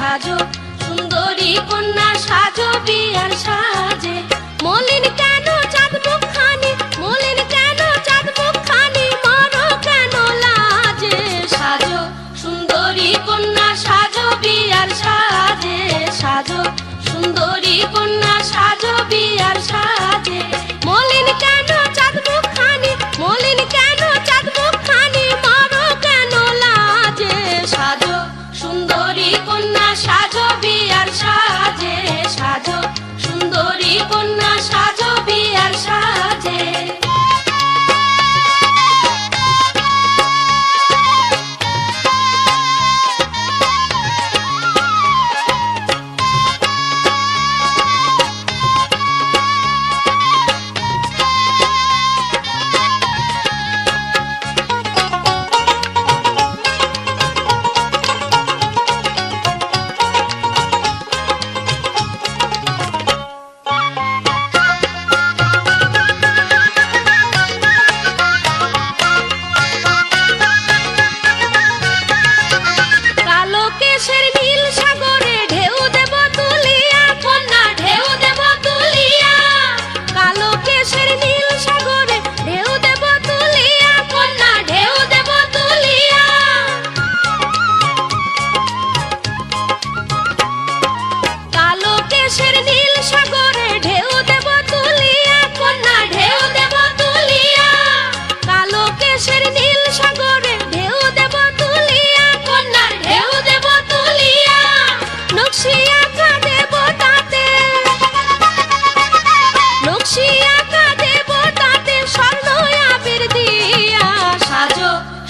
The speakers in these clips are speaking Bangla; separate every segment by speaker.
Speaker 1: সাজো সুন্দরী কন্যা সাজো বিয়ার সাজে মলিন কেন চাঁদ মুখখানি মলিন কেন চাঁদ মুখখানি মরো কেন লাজে সাজো সুন্দরী কন্যা সাজো বিয়ার সাজে সাজো সুন্দরী কন্যা সাজো বিয়ার সাজে মলিন কেন চাঁদ মুখখানি মলিন কেন চাঁদ মুখখানি মরো কেন লাজে সাজো সুন্দরী কন্যা সাজো বিয়ার সাজে সাজো সুন্দরী কন্যা সাজো বিয়ার সাজে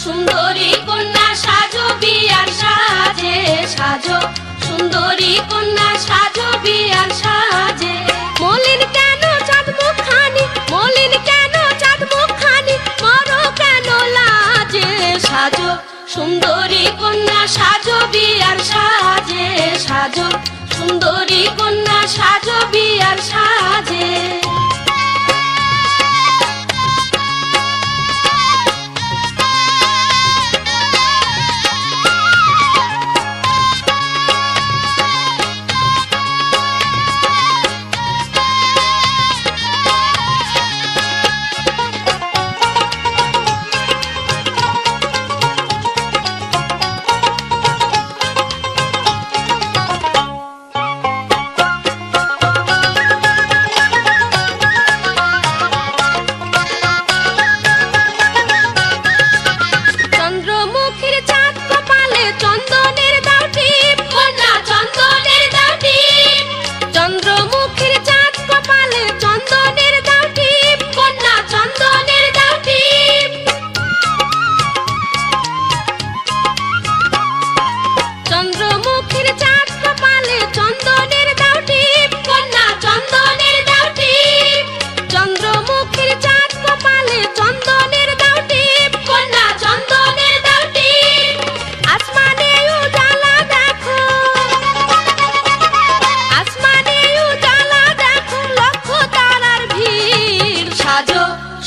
Speaker 1: সুন্দরী কন্যা সাজো বিয়ার সাজে সাজো সুন্দরী কন্যা সাজো বিয়ার সাজে মলিন কেন চাঁদ মুখখানি মলিন কেন চাঁদ মুখখানি মরো কেন লাজে সাজো সুন্দরী কন্যা সাজো বিয়ার সাজে সাজো সুন্দরী কন্যা সাজো বিয়ার সাজে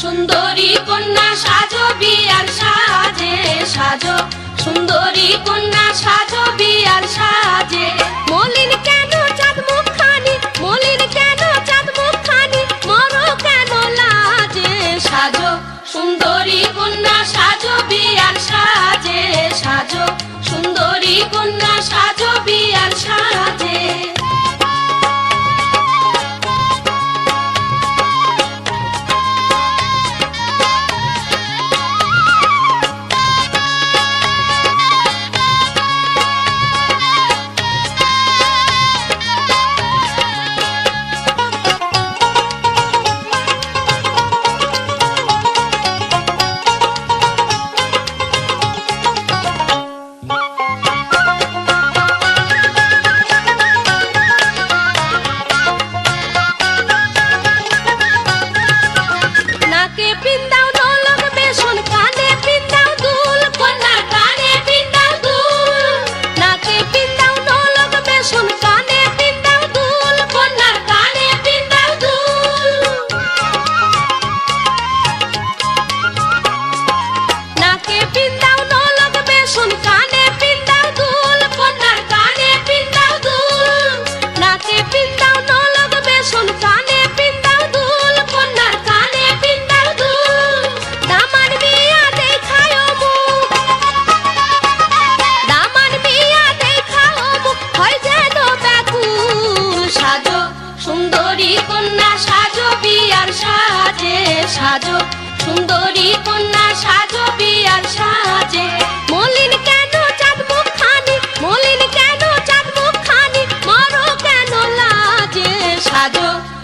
Speaker 1: সুন্দরী কন্যা সাজো বিয়ার সাজে সাজো সুন্দরী কন্যা সাজো বিয়ার সাজে মলিন কেন চাঁদ মুখখানি মলিন কেন চাঁদ মুখখানি মরো কেন লাজে সাজো সুন্দরী কন্যা সাজো বিয়ার সাজে সাজো সুন্দরী কন্যা সাজো বিয়ার সাজে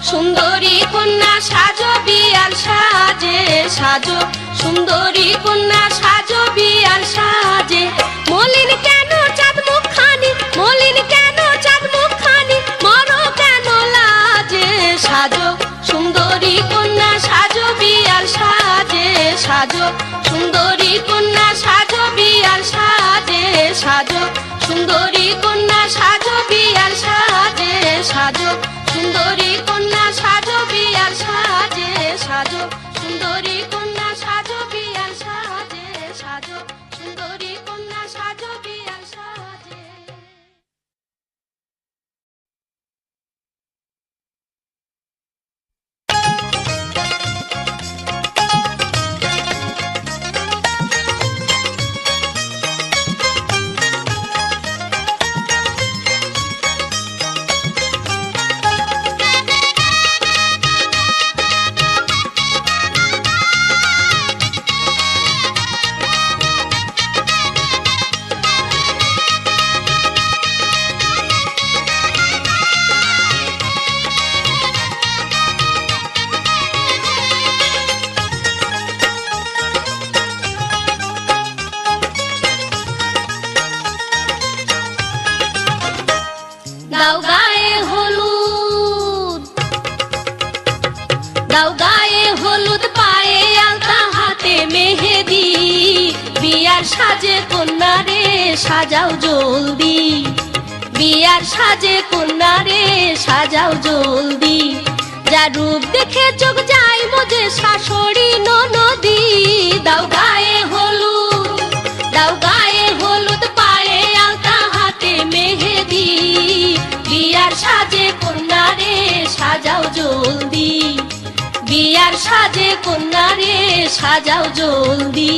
Speaker 1: সুন্দরী কন্যা সাজো বিয়ার সাজে সাজো সুন্দরী কন্যা সাজো বিয়ার সাজে মলিন কেন চাঁদ মুখখানি মলিন কেন চাঁদ মুখখানি মরো কেন লাজে সাজো সুন্দরী কন্যা সাজো বিয়ার সাজে সাজো সুন্দরী কন্যা সাজো বিয়ার সাজে সাজো সুন্দরী কন্যা সাজো বিয়ার সাজে সাজো সুন্দরী কন্যা সাজো বিয়ার সাজে সাজো সুন্দরী কন্যা সাজো বিয়ার সাজে সাজো সুন্দরী কন্যা সাজো বিয়ার সাজে দাও গায়ে হলুদ দাও গায়ে হলুদ পায়ে আলতা হাতে মেহেদি বিয়ার সাজে কন্যা রে সাজাও জলদি বিয়ার সাজে কন্যা রে সাজাও জলদি যা রূপ দেখে চোখ যায় মজে শাশুড়ি ননদি দাও গায়ে হলুদ দাও গায়ে হলুদ পায়ে আলতা হাতে মেহেদি বিয়ার সাজে কন্যা রে সাজাও জলদি বিয়ার সাজে কন্যা রে সাজাও জলদি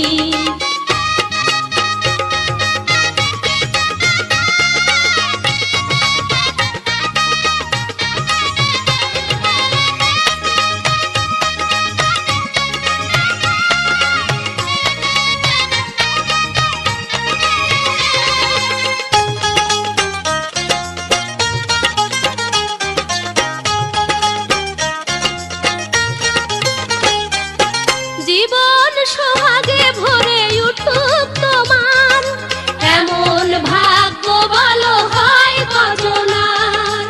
Speaker 1: জীবন সোহাগে ভরে উঠুক তোমার এমন ভাগ্য ভালো হয় কজনার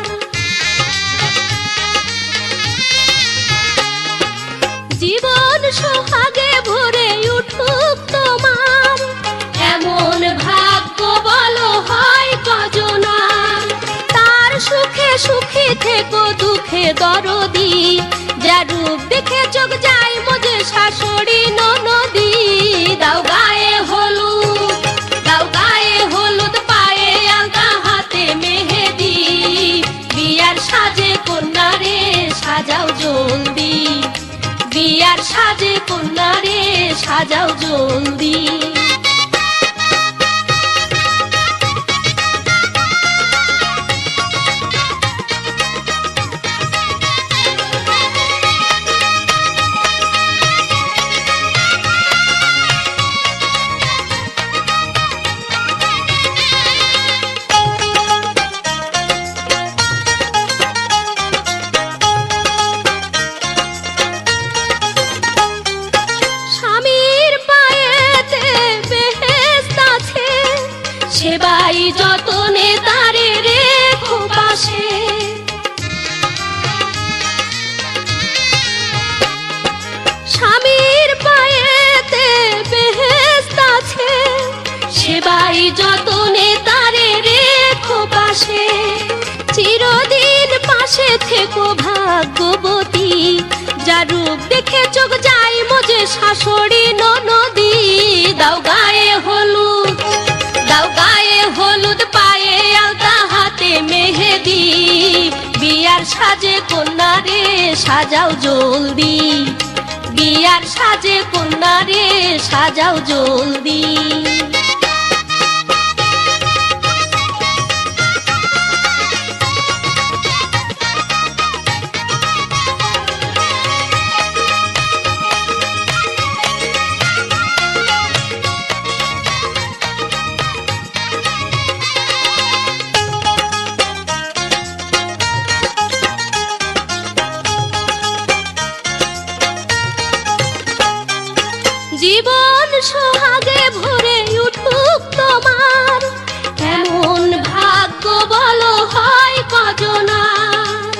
Speaker 1: জীবন সোহাগে ভরে উঠুক তোমার এমন ভাগ্য ভালো হয় কজনার তার সুখে সুখী থেকো দুঃখে দরদি যা রূপ দেখে চোখ যায় মজে শাশুড়ি ননদি দাও গায়ে হলুদ দাও গায়ে হলুদ পায়ে আলতা হাতে মেহেদি বিয়ার সাজে কন্যা রে সাজাও জলদি বিয়ার সাজে কন্যা রে সাজাও জলদি সেবাই যতনে তারে রেখো পাশে স্বামীর পায়েতে বেহেশত আছে সেবাই যতনে তারে রেখো পাশে চিরদিন পাশে থেকো ভাগ্যবতী যা রূপ দেখে চোখ যায় মজে শাশুড়ি ননদি দাও গায়ে হলুদ দাও গায়ে হলুদ পায়ে আলতা হাতে মেহেদি বিয়ার সাজে কন্যা রে সাজাও জলদি বিয়ার সাজে কন্যা রে সাজাও জলদি সোহাগে ভরে উঠুক তোমার, এমন ভাগ্য বলো হয় কজনার।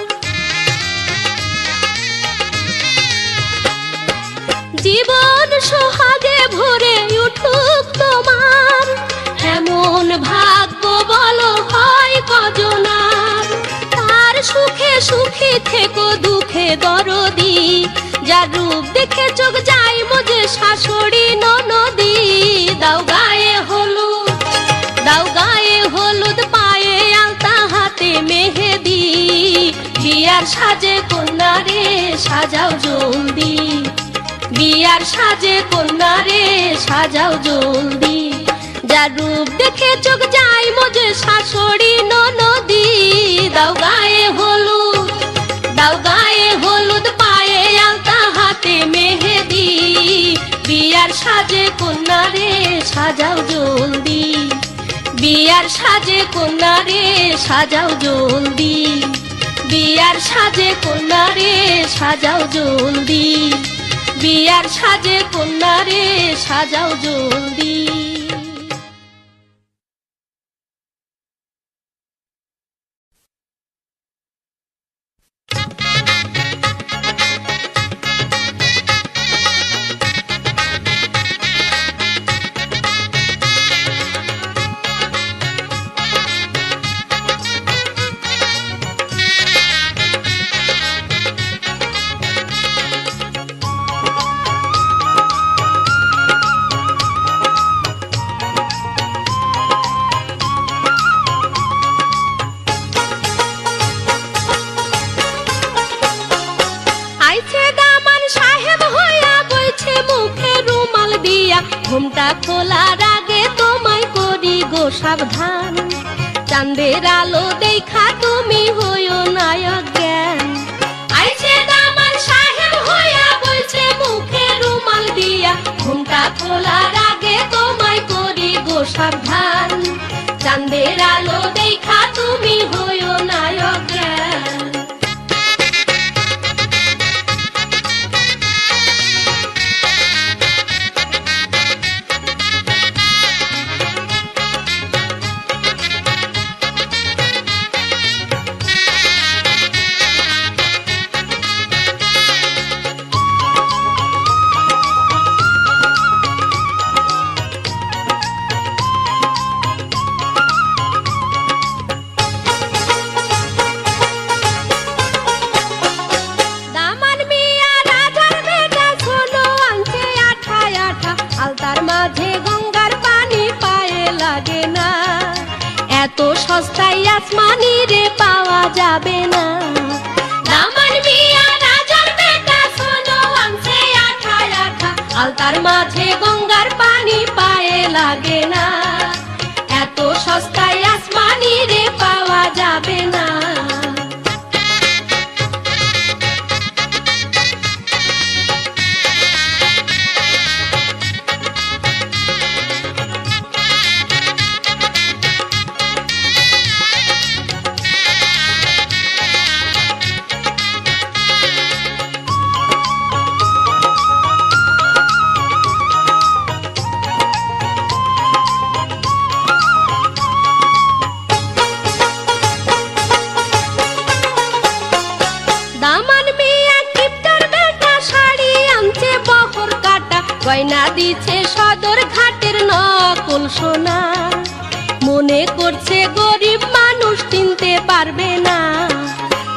Speaker 1: জীবন সোহাগে ভরে উঠুক তোমার, এমন ভাগ্য বলো হয় কজনার। তার সুখে সুখী থেকো দুঃখে দরদি, যার রূপ দেখে চোখ যায় মজে শাশুড়ি ননদি। দাও গায়ে হলুদ, দাও গায়ে হলুদ, পায়ে আলতা হাতে মেহেদি, বিয়ার সাজে কন্যা রে সাজাও জলদি, বিয়ার সাজে কন্যা রে সাজাও জলদি। যার রূপ দেখে চোখ যায় মজে শাশুড়ি ননদি। দাও গায়ে হলুদ, দাও গায়ে হলুদ, পায়ে আলতা হাতে মেহেদি, বিয়ার সাজে কন্যা রে সাজাও জলদি, বিয়ার সাজে কন্যা রে সাজাও জলদি, বিয়ার সাজে কন্যা রে সাজাও জলদি, বিয়ার সাজে কন্যা রে সাজাও জলদি। ঘুমটা খোলার আগে তোমায় করি গো সাবধান, চাঁদের আলো দেখা তুমি হইও না অজ্ঞান। আইছে দামান সাহেব হইয়া বলছে মুখে রুমাল দিয়া, ঘুমটা খোলার আগে তোমায় করি গো সাবধান, চাঁদের আলো দেখা তুমি হইও না অজ্ঞান। এত সস্তায় আসমানি রে পাওয়া যাবে না। দামান মিয়া রাজার বেটা শোনো আনছে আঠা আঠা, আলতার মাঝে গঙ্গার পানি পায়ে লাগে না। এত সস্তায় আসমানি রে পাওয়া যাবে না। গয়না দিছে সদর ঘাটের নকল সোনা, মনে করছে গরিব মানুষ কিনতে পারবে না।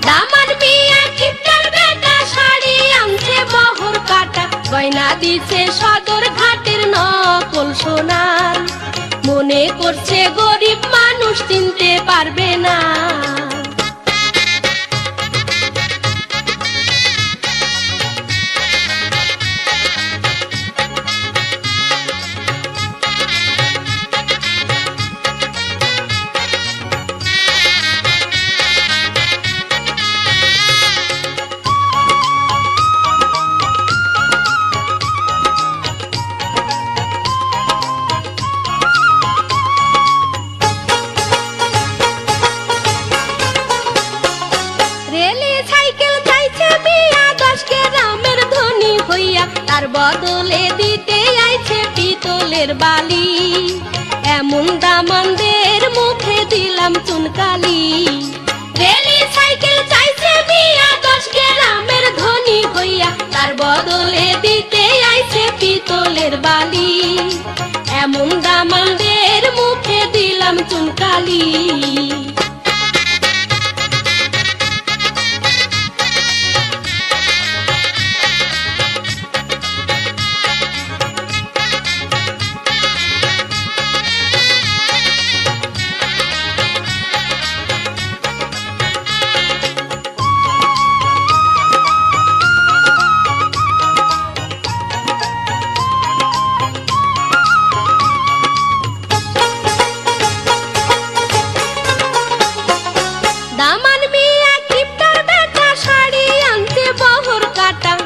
Speaker 1: দামান মিয়া কিপ্টার বেটা শাড়ি আনছে বহর কাটা, গয়না দিছে সদর ঘাটের নকল সোনার, মনে করছে গরিব মানুষ কিনতে পারবে না। তার বদলে দিতে আইছে পিঠা বালি, এমন দামানদের মুখে দিলাম চুনকালি। রেলি সাইকেল চাইছে বিয়া 10 গ্রামের ধনী হইয়া, তার বদলে দিতে আইছে পিতলের বালি, এমন দামানদের মুখে দিলাম চুনকালি।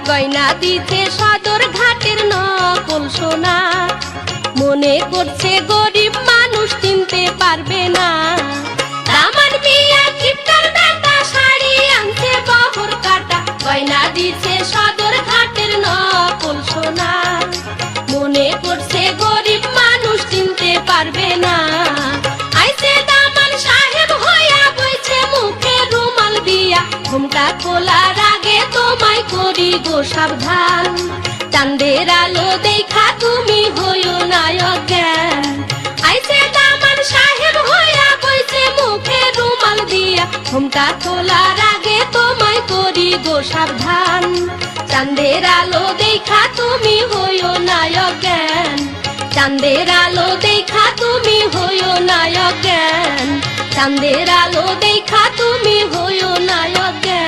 Speaker 1: গয়না দিতে সদর ঘাটের নকল সোনা, মনে করছে গরিব মানুষ চিনতে পারবে না। দামান মিয়া কিপটার বেটা শাড়ি আনছে বহর কাটা, গয়না দিতে সদর ঘাটের নকল সোনা, মনে করছে গরিব মানুষ চিনতে পারবে না। আইছে দামান সাহেব হইয়া বইছে মুখে রুমাল দিয়া, ঘুমটা খোলার আগে তোমায় করি গো সাবধান, চাঁদের আলো দেখা তুমি হইও না অজ্ঞান। আইছে দামান সাহেব হইয়া বইছে মুখে রুমাল দিয়া, ঘুমটা খোলার আগে তোমায় করি গো সাবধান, চাঁদের আলো দেখা তুমি হইও না অজ্ঞান, চাঁদের আলো দেখা তুমি হইও না অজ্ঞান, চাঁদের আলো দেখা তুমি হইও না অজ্ঞান।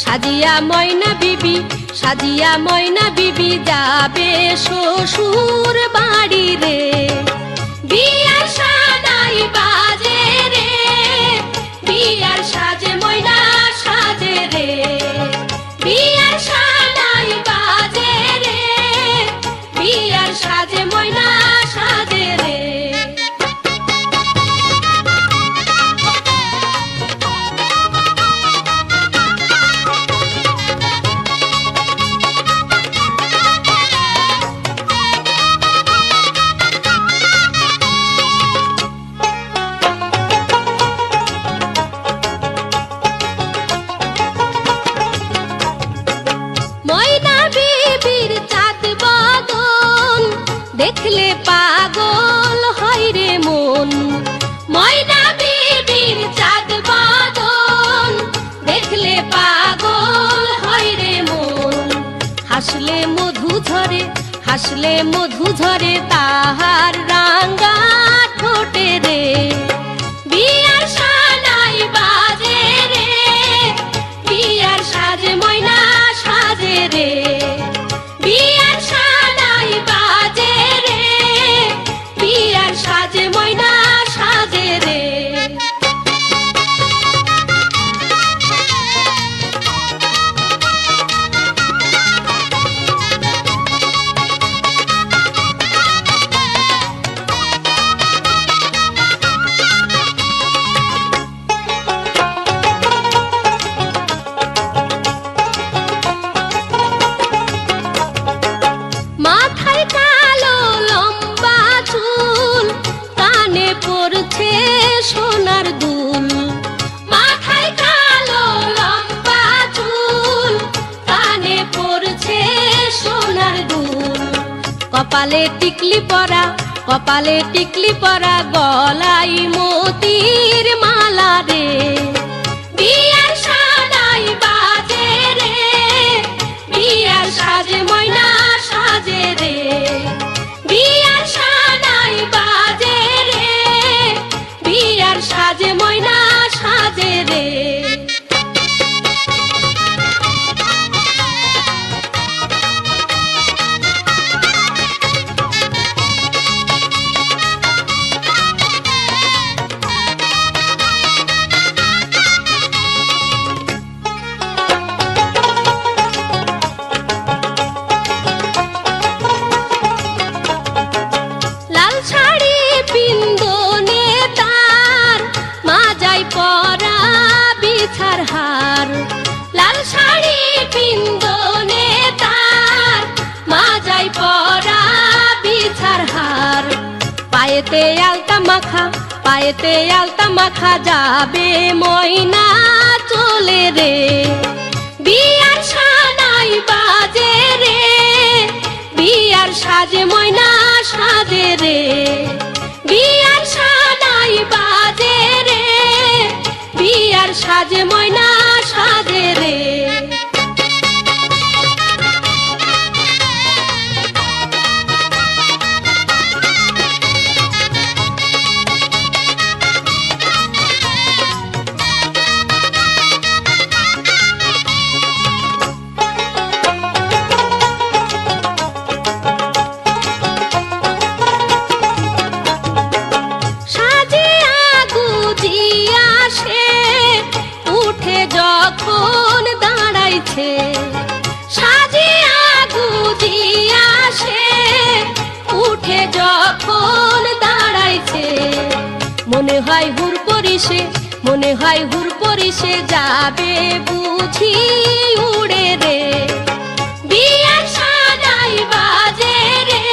Speaker 1: সাজিয়া ময়না বিবি, সাজিয়া ময়না বিবি যাবে শ্বশুর বাড়ি রে, বিয়ার সানাই বাজে রে, বিয়ার সাজে ময়না সাজে রে, বিয়ার সানাই বাজে রে, বিয়ার সাজে ময়না সাজে রে। দেখলে পাগল হয় রে মন, ময়না বিবির চাঁদ বদন, দেখলে পাগল হয় রে মন। হাসলে মধু ঝরে, হাসলে মধু ঝরে তাহার রাঙ্গা ঠোঁটে রে, বিয়ার সানাই বাজে রে, বিয়ার সাজে ময়না সাজে রে, বিয়ার সানাই বাজে রে, বিয়ার সাজে ময়না সাজে রে। কপালে টিকলি পরা, কপালে টিকলি পরা, গলাই মতির মালা রে। বিয়ার সানাই বাজে রে, বিয়ার সাজে ময়না সাজে রে। বিয়ার সানাই বাজে রে, বিয়ার সাজে ময়না সাজে রে। লাল শাড়ি পিন্দনে তার, মাজাই পরা বিছার হার। পায়েতে আলতা মাখা, পায়েতে আলতা মাখা, যাবে ময়না চলে রে। বিয়ার সানাই বাজে রে, বিয়ার সাজে ময়না সাজে রে। বিয়ার সানাই বাজে রে, বিয়ার সাজে ময়না সাজে রে। যখন দাঁড়াইছে সাজিয়া গুজিয়া সে, উঠে যখন দাঁড়াইছে, মনে হয় হুর পরিশে, মনে হয় হুর পরিশে, যাবে বুঝি উড়ে রে। বিয়ার সানাই বাজে রে,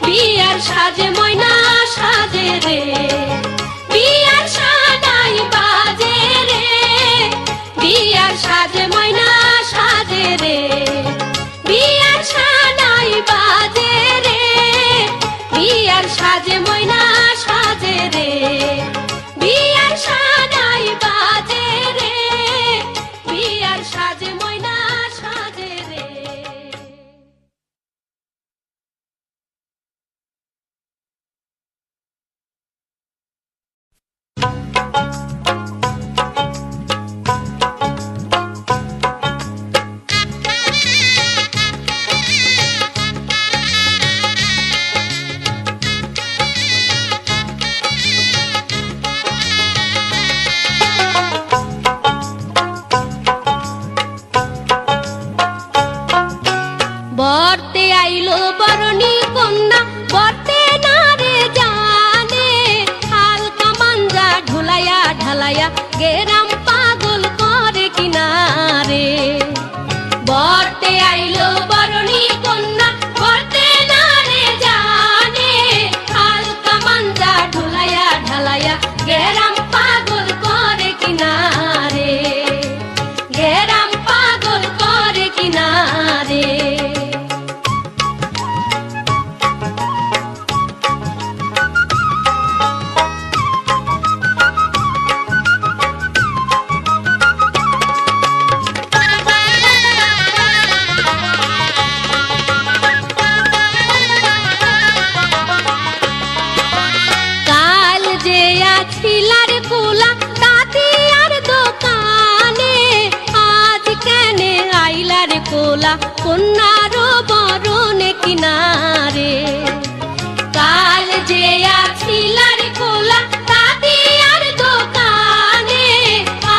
Speaker 1: বিয়ার সাজে ময়না সাজে রে। বিয়ার সানাই বাজে রে, বিয়ার সাজে ময়না সাজে রে। বিয়ার সানাই বাজে রে, বিয়ার সাজে ময়না সাজে রে। বিয়ার সানাই বাজে রে, বিয়ার সাজে ময়না সাজে রে। বর্তে আইলো বরণী কন্যা, বর্তে না রে জানে, হালকা মাঞ্জা ঢোলাইয়া ঢালাইয়া, গেরাম পাগল করে কিনারে। বর্তে আইলো বরণী কন্যা, বর্তে না রে জানে, হালকা মাঞ্জা ঢোলাইয়া ঢালাইয়া, গেরাম পাগল করে কিনারে। গেরাম পাগল করে কিনারে। ছিলার কোলা তাঁতি আর দোকানে, আজ কেনে আইলার কোলা কন্যার বরণে কিনারে। কাল যে ছিলার কোলা তাঁতি আর দোকানে,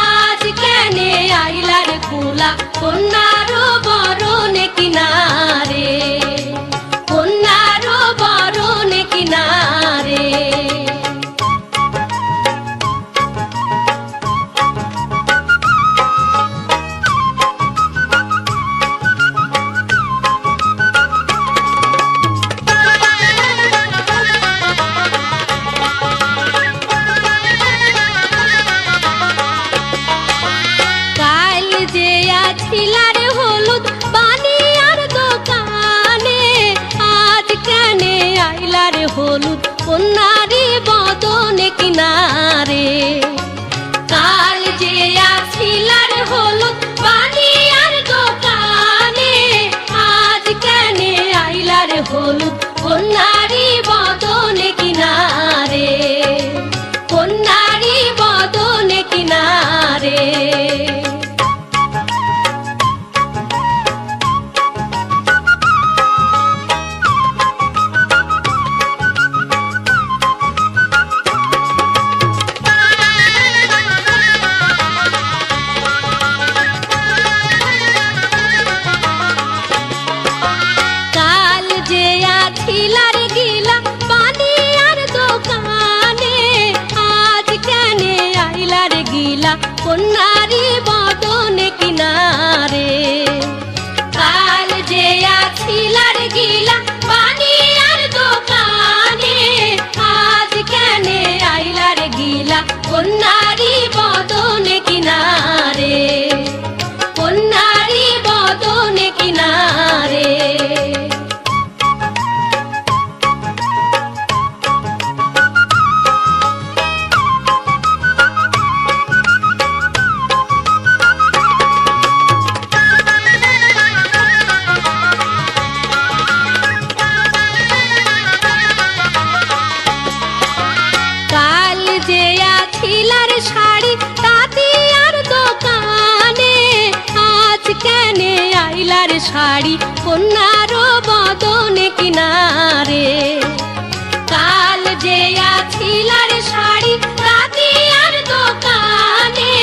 Speaker 1: আজ কেনে আইলার কোলা কন্যার বরণে কিনারে। কন্যার বরণে কিনারে। ছিলার কাল যে আছিলার হলুদ বানিয়ার দোকানে, আজ কেনে আইলার হলুদ কন্যারি বদনে কিনারে, কন্যারি বদনে কিনারে। কন্যারি বদনে কিনারে, কাল যে আছিলার গিলা বানিয়ার দোকানে, আজ কেনে আইলার গিলা কন্যারি বদনে কিনারে, কন্যারি বদনে কিনারে। শাড়ি কন্যার বদনে কিনারে, কাল যে আছিলার শাড়ি রাতিয়ার দোকানে,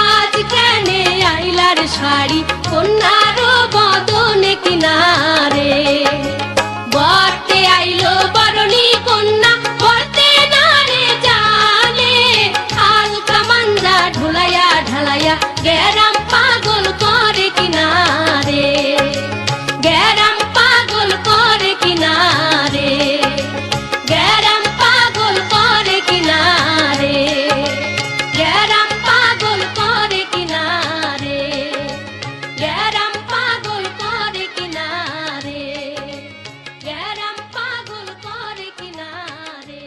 Speaker 1: আজ কেনে আইলার শাড়ি কন্যার বদনে কিনারে। বরতে আইলো বরণী কন্যা বরতে নারে জানে, হালকা মাঞ্জা ঢুলাইয়া ঢালাইয়া গেরাম পাগল করে কিনারে, গেরাম পাগল করে কিনারে, গেরাম পাগল করে কিনারে, গেরাম পাগল করে কিনারে, গেরাম পাগল করে কিনারে, গেরাম পাগল করে কিনারে।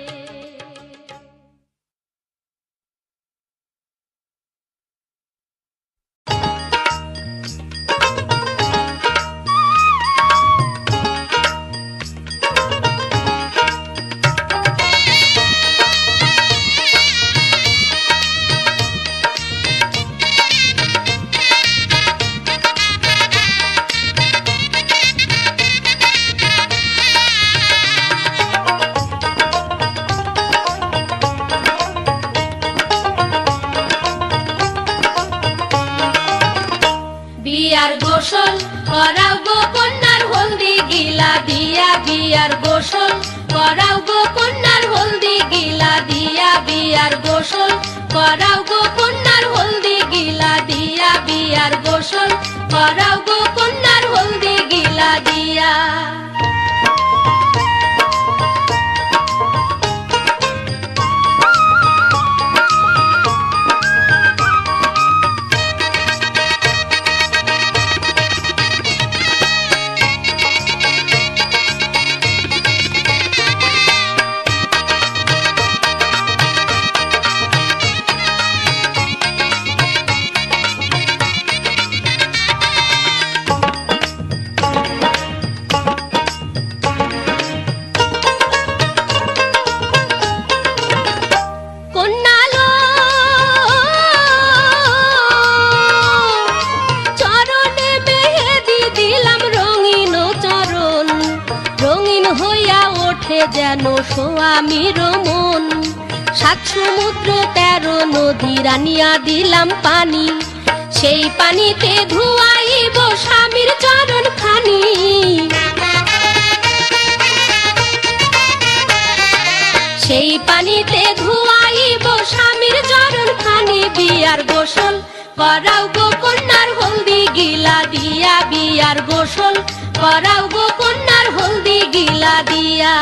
Speaker 1: বিয়ার গোসল করাও গো কন্যার হলদি গিলা দিয়া, বিয়ার গোসল করাও গো কন্যার হলদি গিলা দিয়া, বিয়ার গোসল করাও গো কন্যার হলদি গিলা দিয়া, বিয়ার গোসল করাও গো কন্যার হলদি গিলা দিয়া। যেন স্বামীর মন, 7 সমুদ্র 13 নদী রানিয়া দিলাম পানি, সেই পানিতে ধুয়াইব স্বামীর চরণ খানি, সেই পানিতে ধুয়াইব স্বামীর চরণ খানি। বিয়ার গোসল করাও গো কন্যার হলদি গিলা দিয়া, বিয়ার গোসল করাও গো কন্যার হলদি গিলা দিয়া।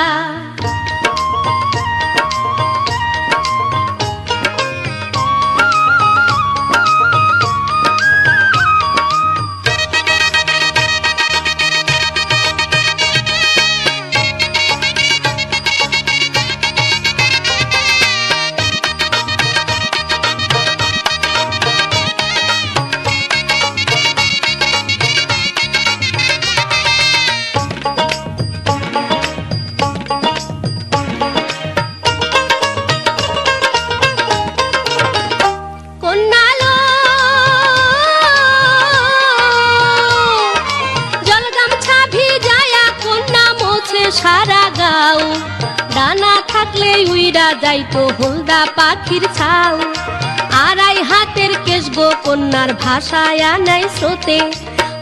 Speaker 1: সারা গাও, ডানা থাকলে উইরা যাইতো হলদা পাখির ছাও। আড়াই হাতের কেশ গো কন্যার ভাষায় আনাই স্রোতে,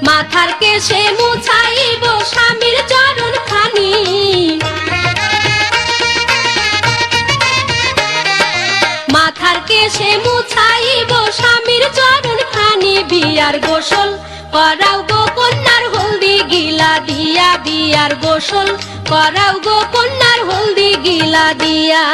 Speaker 1: মাথার কেশে মুছাইব স্বামীর চরণ খানি। মাথার কেশে মুছাইব স্বামীর চরণ খানি। বিয়ার গোসল করাও গো কন্যার হলদি গিলা দিয়া, বিয়ার গোসল করাও গো কন্যার হলদি গিলা দিয়া।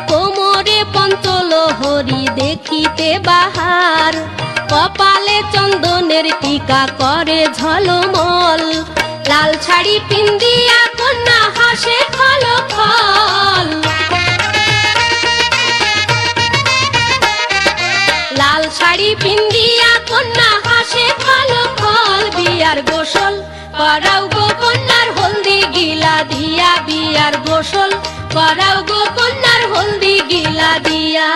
Speaker 1: কোমরে পঞ্চলহরি দেখিতে বাহার, কপালে চন্দনের টিকা করে ঝলমল। লাল শাড়ি পিন্দিয়া কন্যা হাসে খল খল। লাল শাড়ি পিন্দিয়া কন্যা হাসে খল খল। বিয়ার গোসল করাও গো কন্যার হলদি গিলা দিয়া, বিয়ার গোসল করাও গো কন্যার হলদি গিলা দিয়া।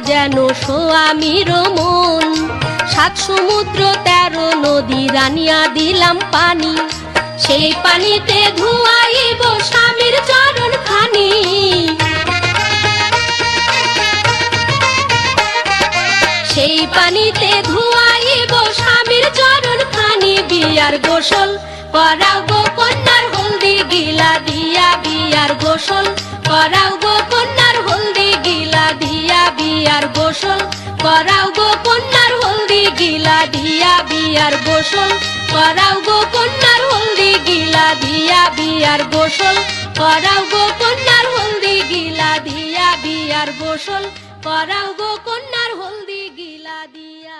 Speaker 1: যেন সোয়ামীর মন, সাত সমুদ্র 13 নদী রানিয়া দিলাম পানি। সেই পানিতে ধুয়াইব স্বামীর চরণ খানি। সেই পানিতে ধুয়াইব স্বামীর চরণ খানি। বিয়ার গোসল করাও গো কন্যার হলদি গিলা দিয়া, বিয়ার গোসল করাও গো কন্যার হলদি গিলা দিয়া, বিয়ার গোসল করাও গো কন্যার হলদি গিলা দিয়া, বিয়ার গোসল করাও গো কন্যার হলদি গিলা দিয়া, বিয়ার গোসল করাও গো কন্যার হলদি গিলা দিয়া, বিয়ার গোসল করাও গো কন্যার হলদি গিলা দিয়া।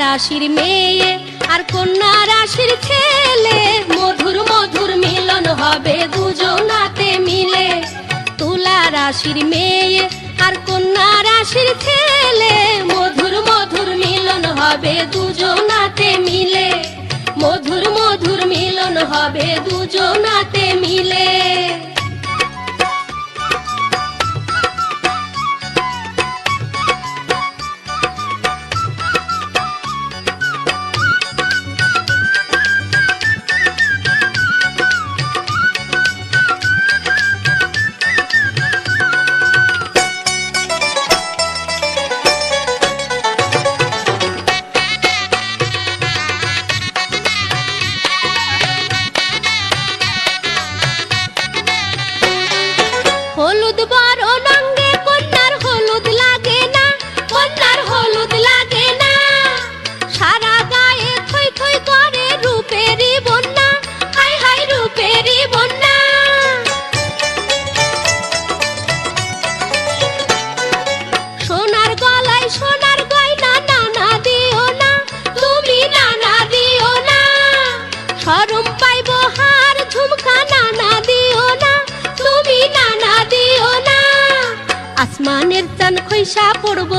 Speaker 1: রাশির মেয়ে আর কন্যা রাশির ছেলে, মধুর মধুর মিলন হবে দুজনাতে মিলে। তুলা রাশির মেয়ে আর কন্যা রাশির ছেলে, মধুর মধুর মিলন হবে দুজনাতে মিলে। মধুর মধুর মিলন হবে দুজনাতে মিলে। শরম পাইব হার ঝুমকা নানা দিও না, তুমি নানা দিও না। আসমানের চান খইসা পড়ব,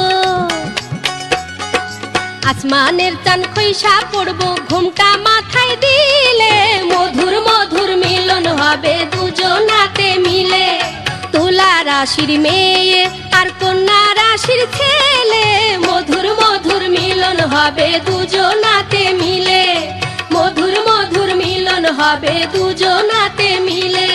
Speaker 1: আসমানের চান খইসা পড়ব, ঘুমটা মাথায় দিলে মধুর মধুর মিলন হবে দুজনাতে মিলে। তুলা রাশির মেয়ে আর কন্যা রাশির ছেলে, মধুর মধুর মিলন হবে দুজনাতে মিলে, মধুর মধুর মিলন হবে দুজনাতে মিলে।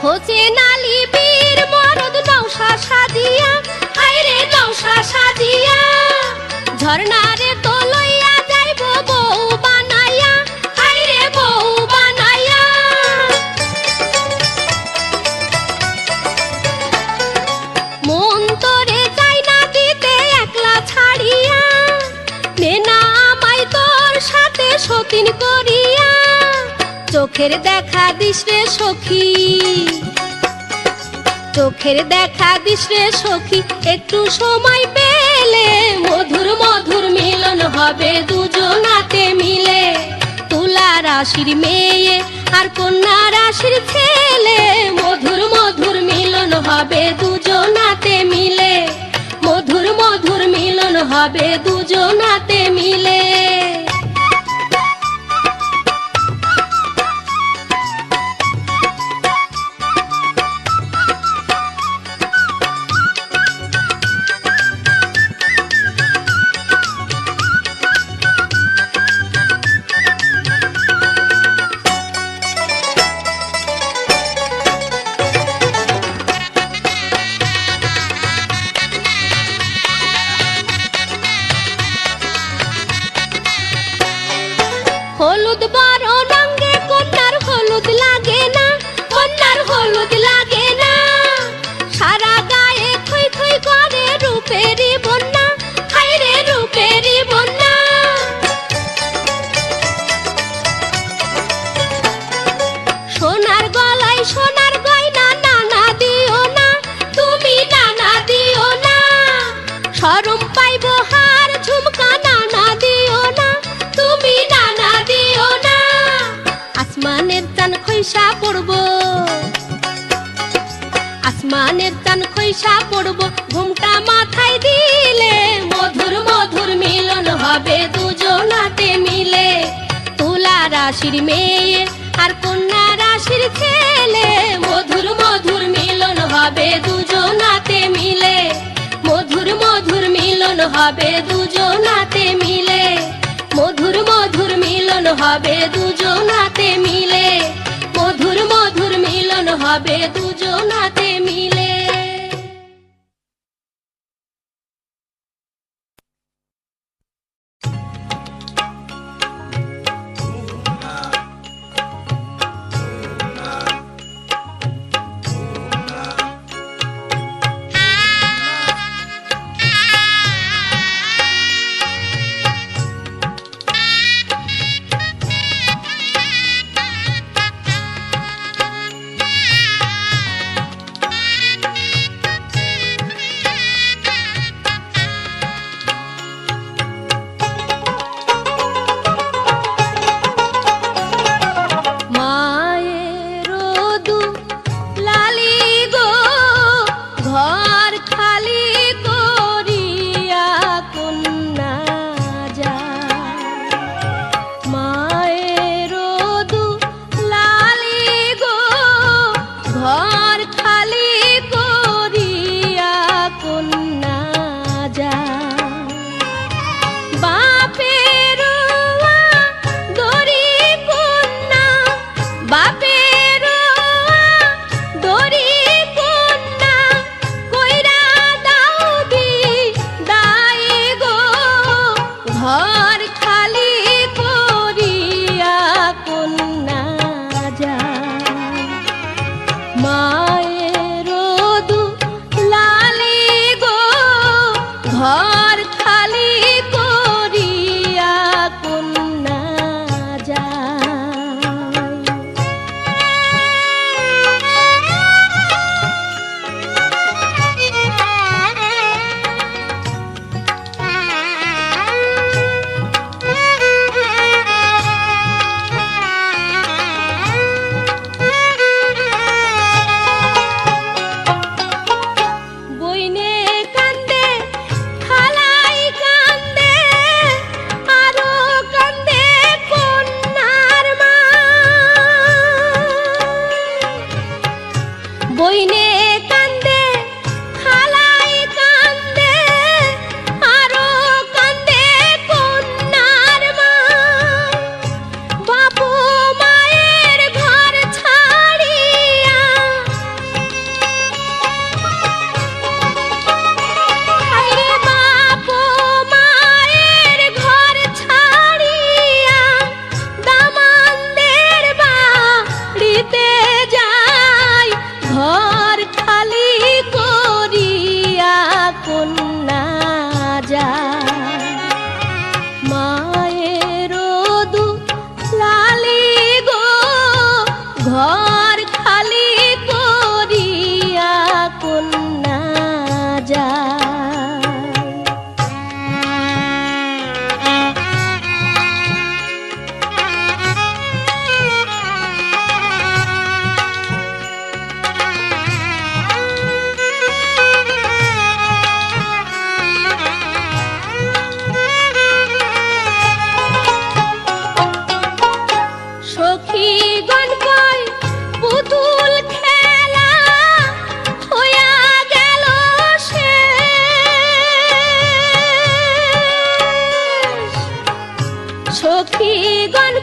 Speaker 1: হোসেন আলী বীর মরদ নৌশা সাজিয়া, আইরে নৌশা সাজিয়া, ঝর্ণারে তো লইয়া যাইব বউ বানাইয়া, আইরে বউ বানাইয়া। মন তোরে চাই না দিতে একলা ছাড়িয়া, নে না আমায় তোর সাথে সতীন করিয়া। চোখের দেখা দিস রে সখী, চোখের দেখা দিস রে সখী, একটু সময় পেলে মধুর মধুর মিলন হবে দুজনাতে মিলে। তুলা রাশির মেয়ে আর কন্যা রাশির ছেলে, মধুর মধুর মিলন হবে দুজনাতে মিলে, মধুর মধুর মিলন হবে দুজনাতে মিলে। হলুদ বরণ অঙ্গে কন্যার হলুদ লাগে না, কন্যার হলুদ লাগে না। সারা গায়ে থই থই করে রূপেরই বন্যা, হায়রে রূপেরই বন্যা। সোনার গলায় সোনার গয়না নানা দিও না, তুমি নানা দিও না। শরম পাইব হার ঝুমকা নানা দিও না, তুমি নানা দিও না। আসমানের চান খইসা পড়ব, আসমানের চান খইসা পড়ব, ঘুমটা মাথায় দিলে মধুর মধুর মিলন হবে দুজনাতে মিলে। তুলা রাশির মেয়ে আর কন্যা রাশির ছেলে, মধুর মধুর মিলন হবে দুজনাতে মিলে, মধুর মধুর মিলন হবে দুজনাতে মিলে, মধুর মধুর মিলন হবে দুজনাতে মিলে, মধুর মধুর মিলন হবে দুজনাতে মিলে।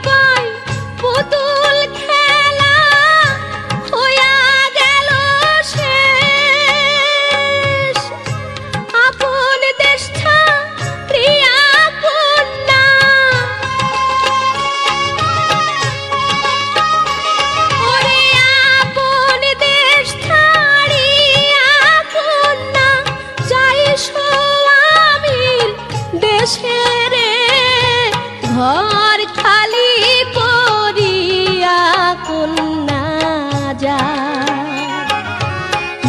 Speaker 1: কয় পুতুল খেলা হইয়া গেল শেষ। আপন দেশ ছাড়িয়া কন্যা ওরে আপন দেশ ছাড়িয়া কন্যা যাই স্বামীর দেশে রে, ঘর খালি করিয়া কন্যা যায়।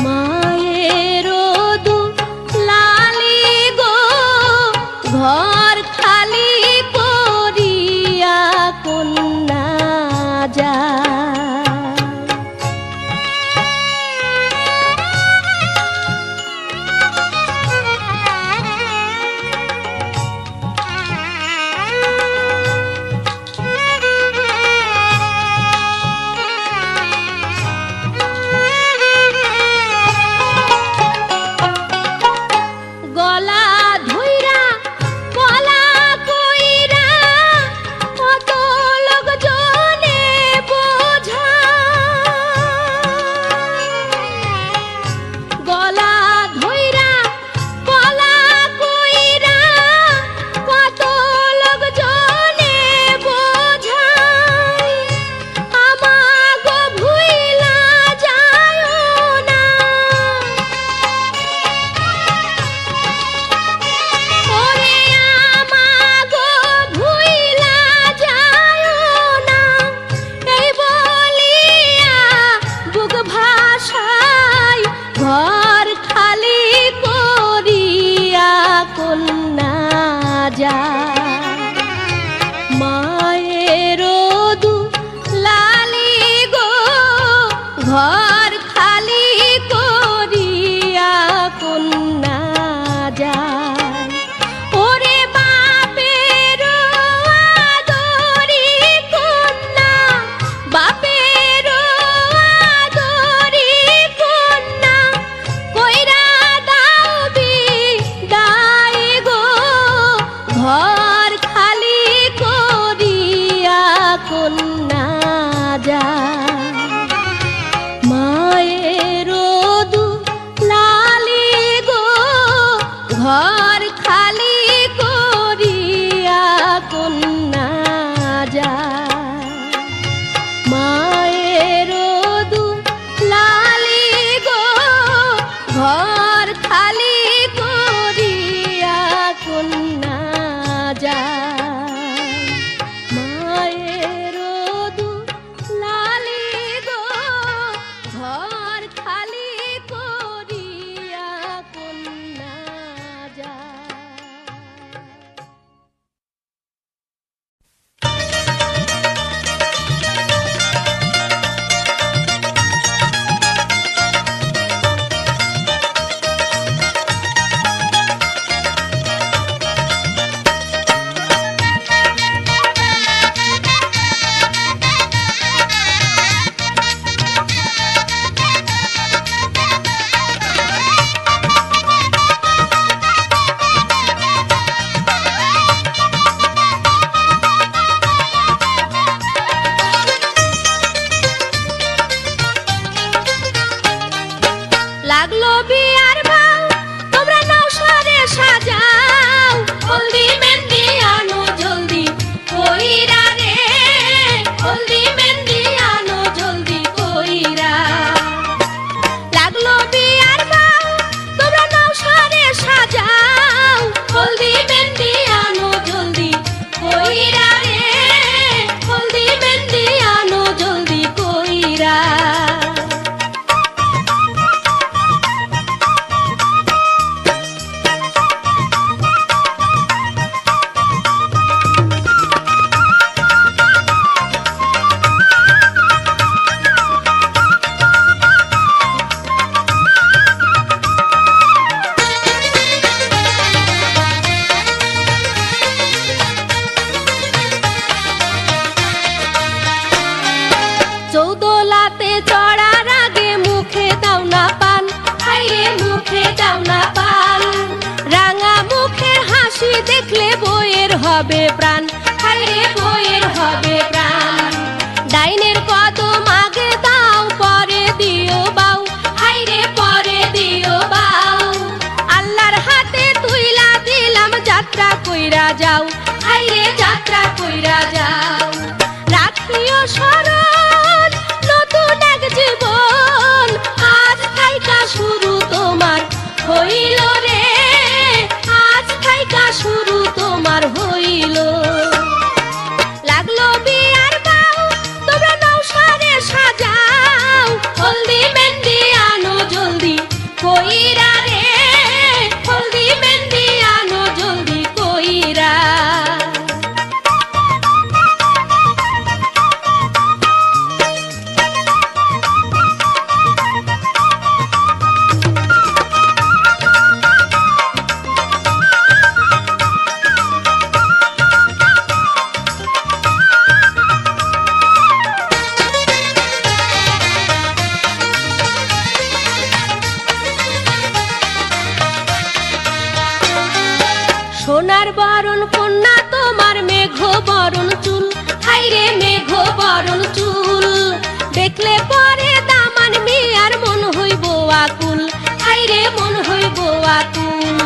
Speaker 1: মায়ের দুলালি গো, ঘর খালি করিয়া কন্যা যায়। গলা ধইরা কলা কইরা কত লোকজনে বোঝায়। গলা ধইরা কলা কইরা কত লোকজনে বোঝায়। আমাগো ভুইলা যায়ও না, ওরে আমাগো ভুইলা যায়ও না, এই বলিয়া বুক ভাষায় ঘর খালি করিয়া কন্যা যায়। মায়ের দুলালি গো, ঘর খালি করিয়া কন্যা যায়। ওরে বাপের আদরি কন্যা, বাপের আদরি কন্যা, কইরা দাও বিদায় গো, ঘর খালি করিয়া কন্যা যায়। মায়ের দুলালি গো, ঘর খালি করিয়া কন্যা যায়। মায়ের দুলালি গো, ঘর খালি করিয়া কন্যা যায়। মায়ের দুলালি গো, ঘর খালি করিয়া কন্যা যায়। লাগলো বিয়ার ভাও, তোমরা নওশারে সাজাও, হলদি মেহেন্দি আনো জলদি কইরা রে, হলদি মেহেন্দি আনো জলদি কইরা। লাগলো বিয়ার ভাও, তোমরা নওশারে সাজাও, হলদি মেহেন্দি আনো জলদি কইরা রে, হলদি মেহেন্দি আনো জলদি কইরা। চৌদোলাতে চড়ার আগে মুখে দাও না পান, হাইরে মুখে দাও না পান। রাঙা মুখের হাসি দেখলে বইয়ের হবে প্রাণ, হাইরে বইয়ের হবে বরণ চুল দেখলে পরে দামান মিয়ার মন হইব আকুল হাইরে মন হইব আকুল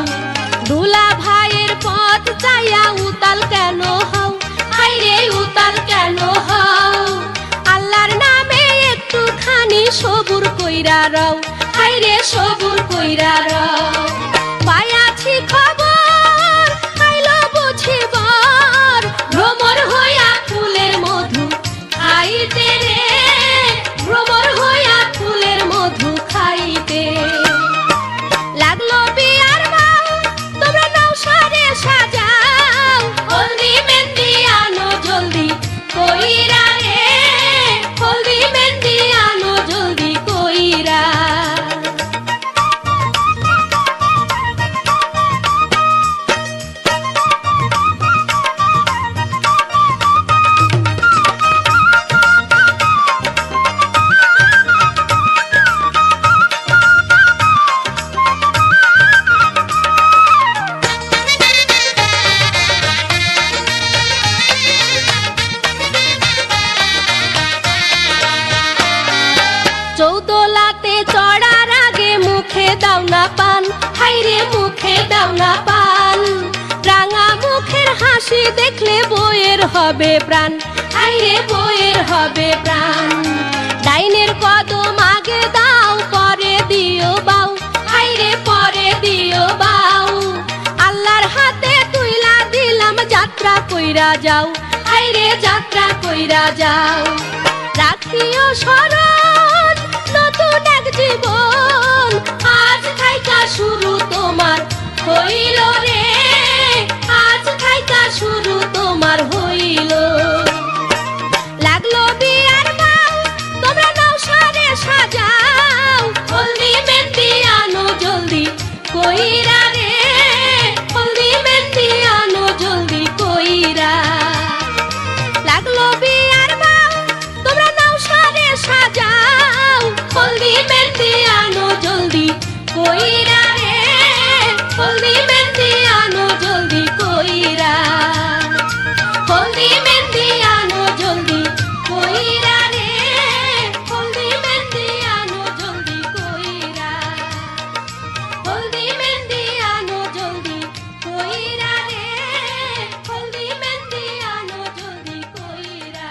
Speaker 1: দুলা ভাইয়ের পথ চাইয়া উতাল কেন হও হাইরে উতাল কেন হও আল্লাহর নামে একটুখানি সবুর কইরা রও হাইরে সবুর কইরা রও পায়াছি খবর আইলো বুঝিবার ভ্রমর হইয়া ফুলের মধু খাইতে রে ভ্রমর হইয়া ফুলের মধু খাইতে লাগলো বিয়ার বাউ তোমরা নাও সারে সাজাও হলদি মেহেন্দি আনো জলদি কইরা রে হলদি মেহেন্দি আনো জলদি কইরা চৌদোলাতে চড়ার আগে মুখে দাও না পান হাইরে মুখে দাও না পান রাঙা মুখের হাসি দেখলে বইয়ের হবে প্রাণ হাইরে বইয়ের হবে প্রাণ ডাইনের কদম আগে দাও পরে দিও বাউ হাইরে পরে দিও বাউ আল্লাহর হাতে তুইলা দিলাম যাত্রা কইরা যাও হাইরে যাত্রা কইরা যাও রাখিও স্মরণ নতুন এক জীবন আজ থাইকা শুরু তোমার হইল রে আজ থাইকা শুরু তোমার হইল লাগলো বিয়ার বাউ তোমরা নাও সারে সাজাও হলদি মেহেন্দি আনো জলদি কইরা রে হলদি মেহেন্দি আনো জলদি কইরা লাগলো বিয়ার বাউ তোমরা নাও সারে সাজাও হলদি মেহেন্দি আনো জলদি কইরা রে হলদি মেহেন্দি আনো জলদি কইরা হলদি মেহেন্দি আনো জলদি কইরা রে হলদি মেহেন্দি আনো জলদি কইরা হলদি মেহেন্দি আনো জলদি কইরা রে হলদি মেহেন্দি আনো জলদি কইরা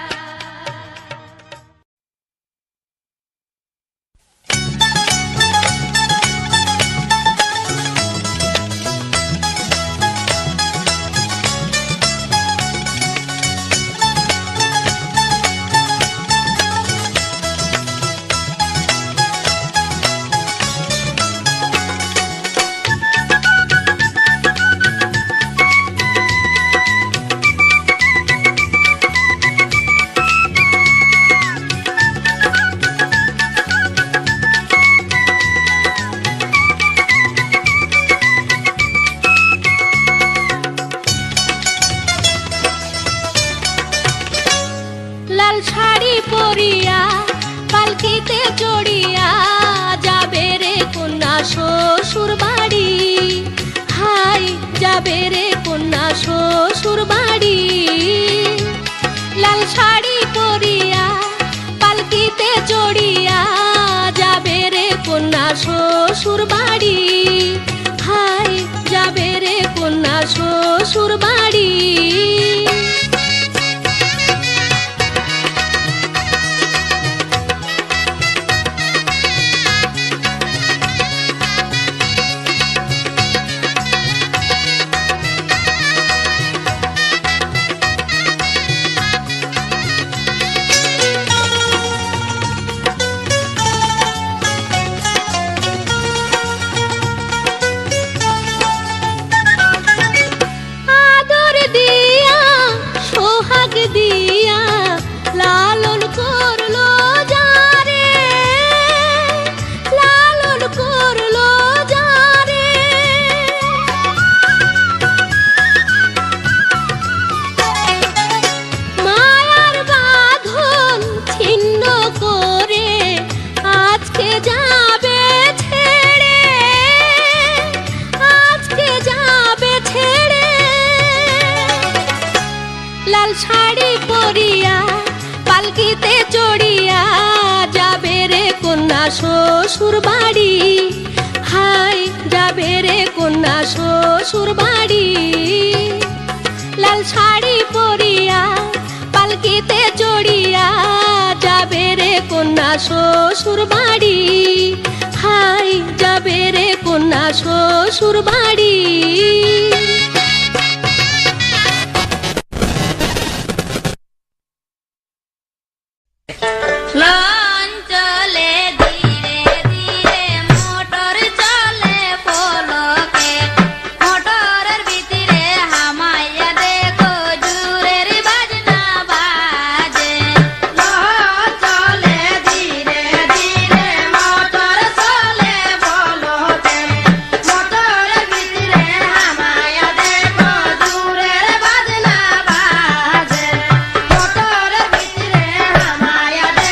Speaker 1: লাল শাড়ি পরিয়া পালকিতে চড়িয়া যাবে রে কন্যা শ্বশুর বাড়ি হাই যাবে রে কন্যা শ্বশুর বাড়ি লাল শাড়ি পরিয়া পালকিতে চড়িয়া যাবে রে কন্যা শ্বশুর বাড়ি হাই যাবে রে কন্যা শ্বশুর বাড়ি আদর দিয়া পালকিতে চড়িয়া যাবে রে কন্যা শ্বশুর বাড়ি, হাই যাবে রে কন্যা শ্বশুর বাড়ি। লাল শাড়ি পরিয়া পালকিতে চড়িয়া যাবে রে কন্যা শ্বশুর বাড়ি, হাই যাবে রে কন্যা শ্বশুর বাড়ি।
Speaker 2: লঞ্চ চলে ধীরে ধীরে, মোটর চলে পলকে, মোটরের ভিতরে হামাইয়া দেখো জুরের বাজনা বাজে। লঞ্চ চলে ধীরে ধীরে, মোটর চলে পলকে, মোটরের ভিতরে হামাইয়া দেখো জুরের বাজনা বাজে। মোটরের ভিতরে হামাইয়া দেখো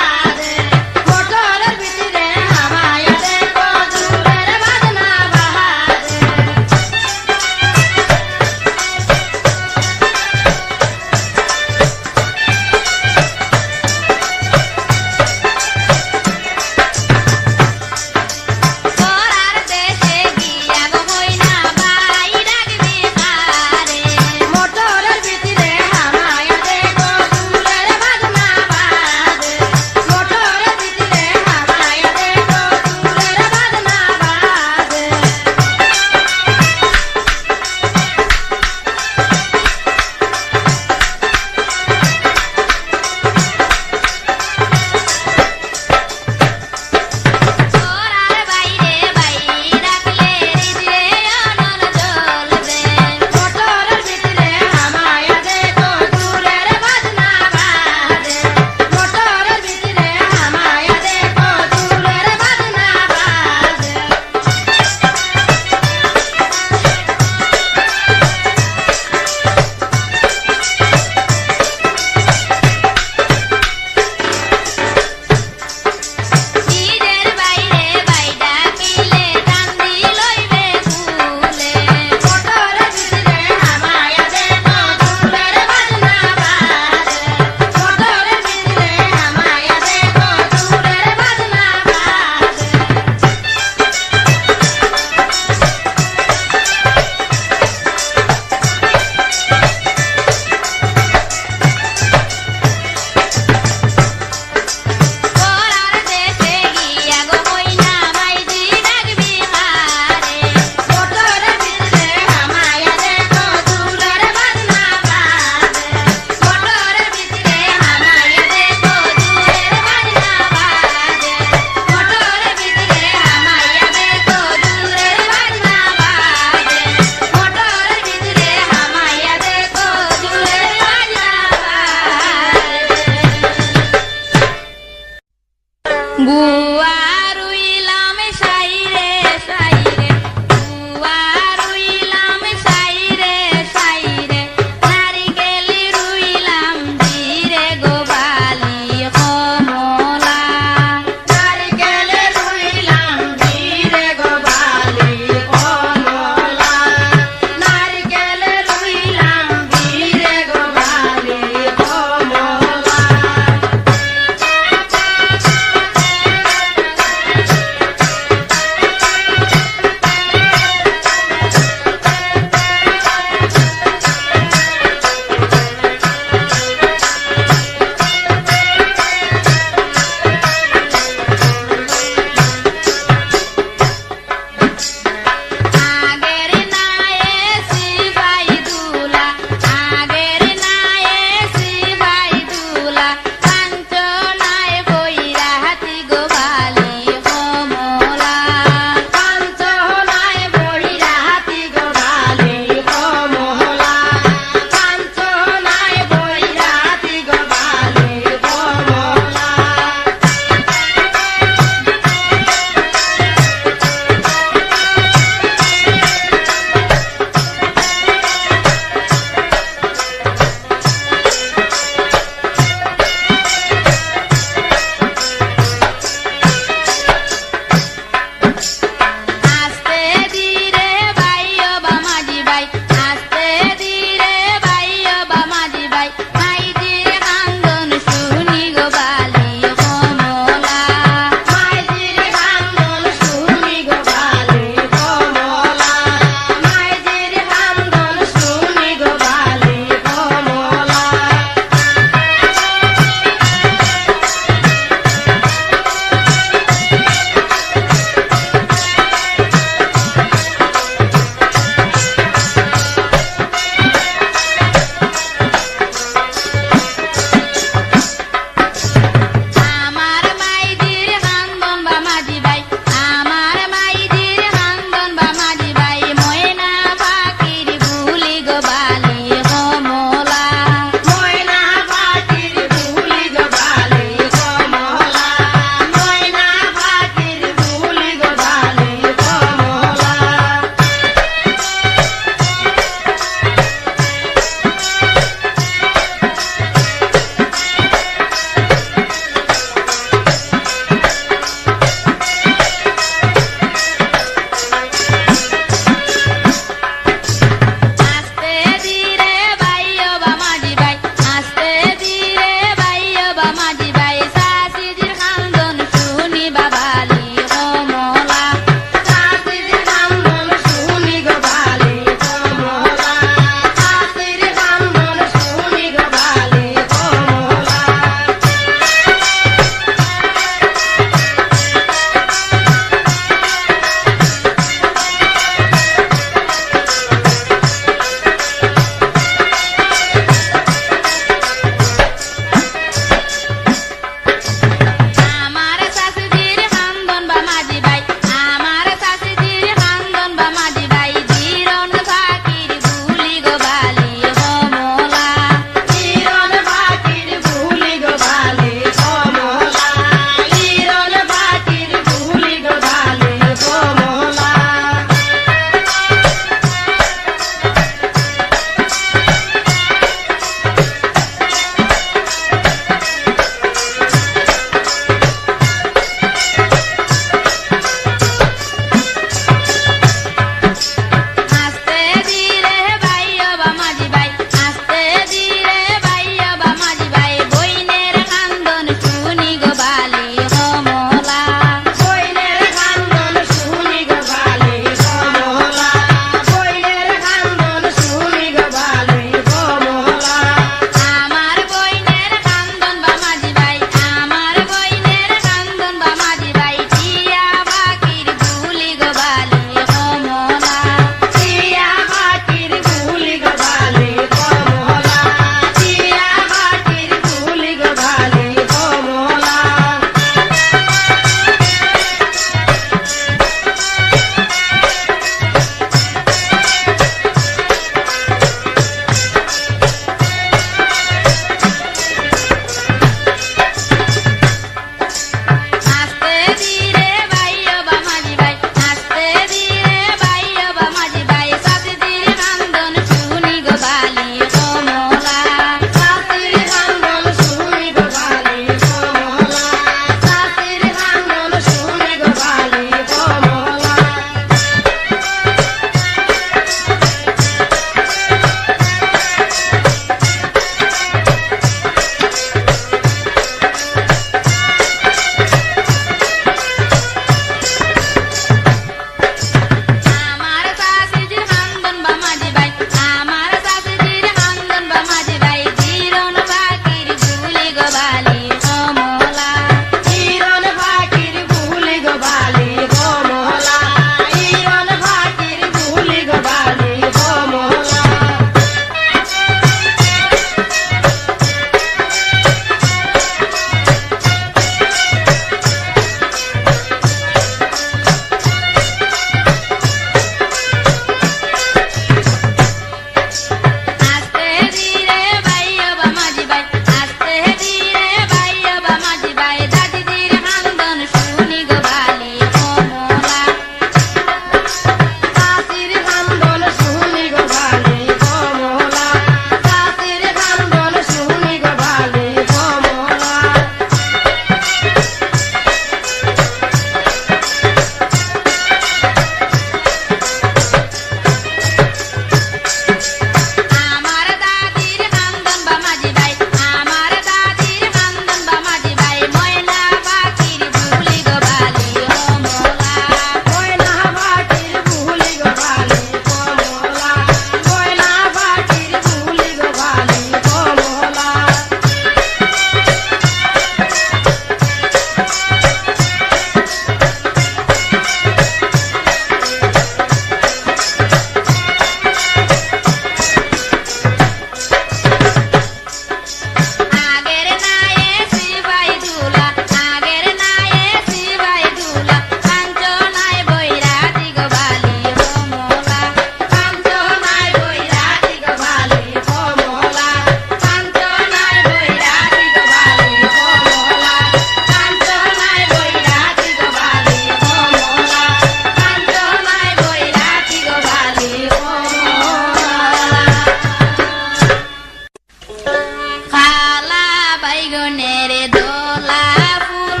Speaker 2: বাইগনের দোলা ফুল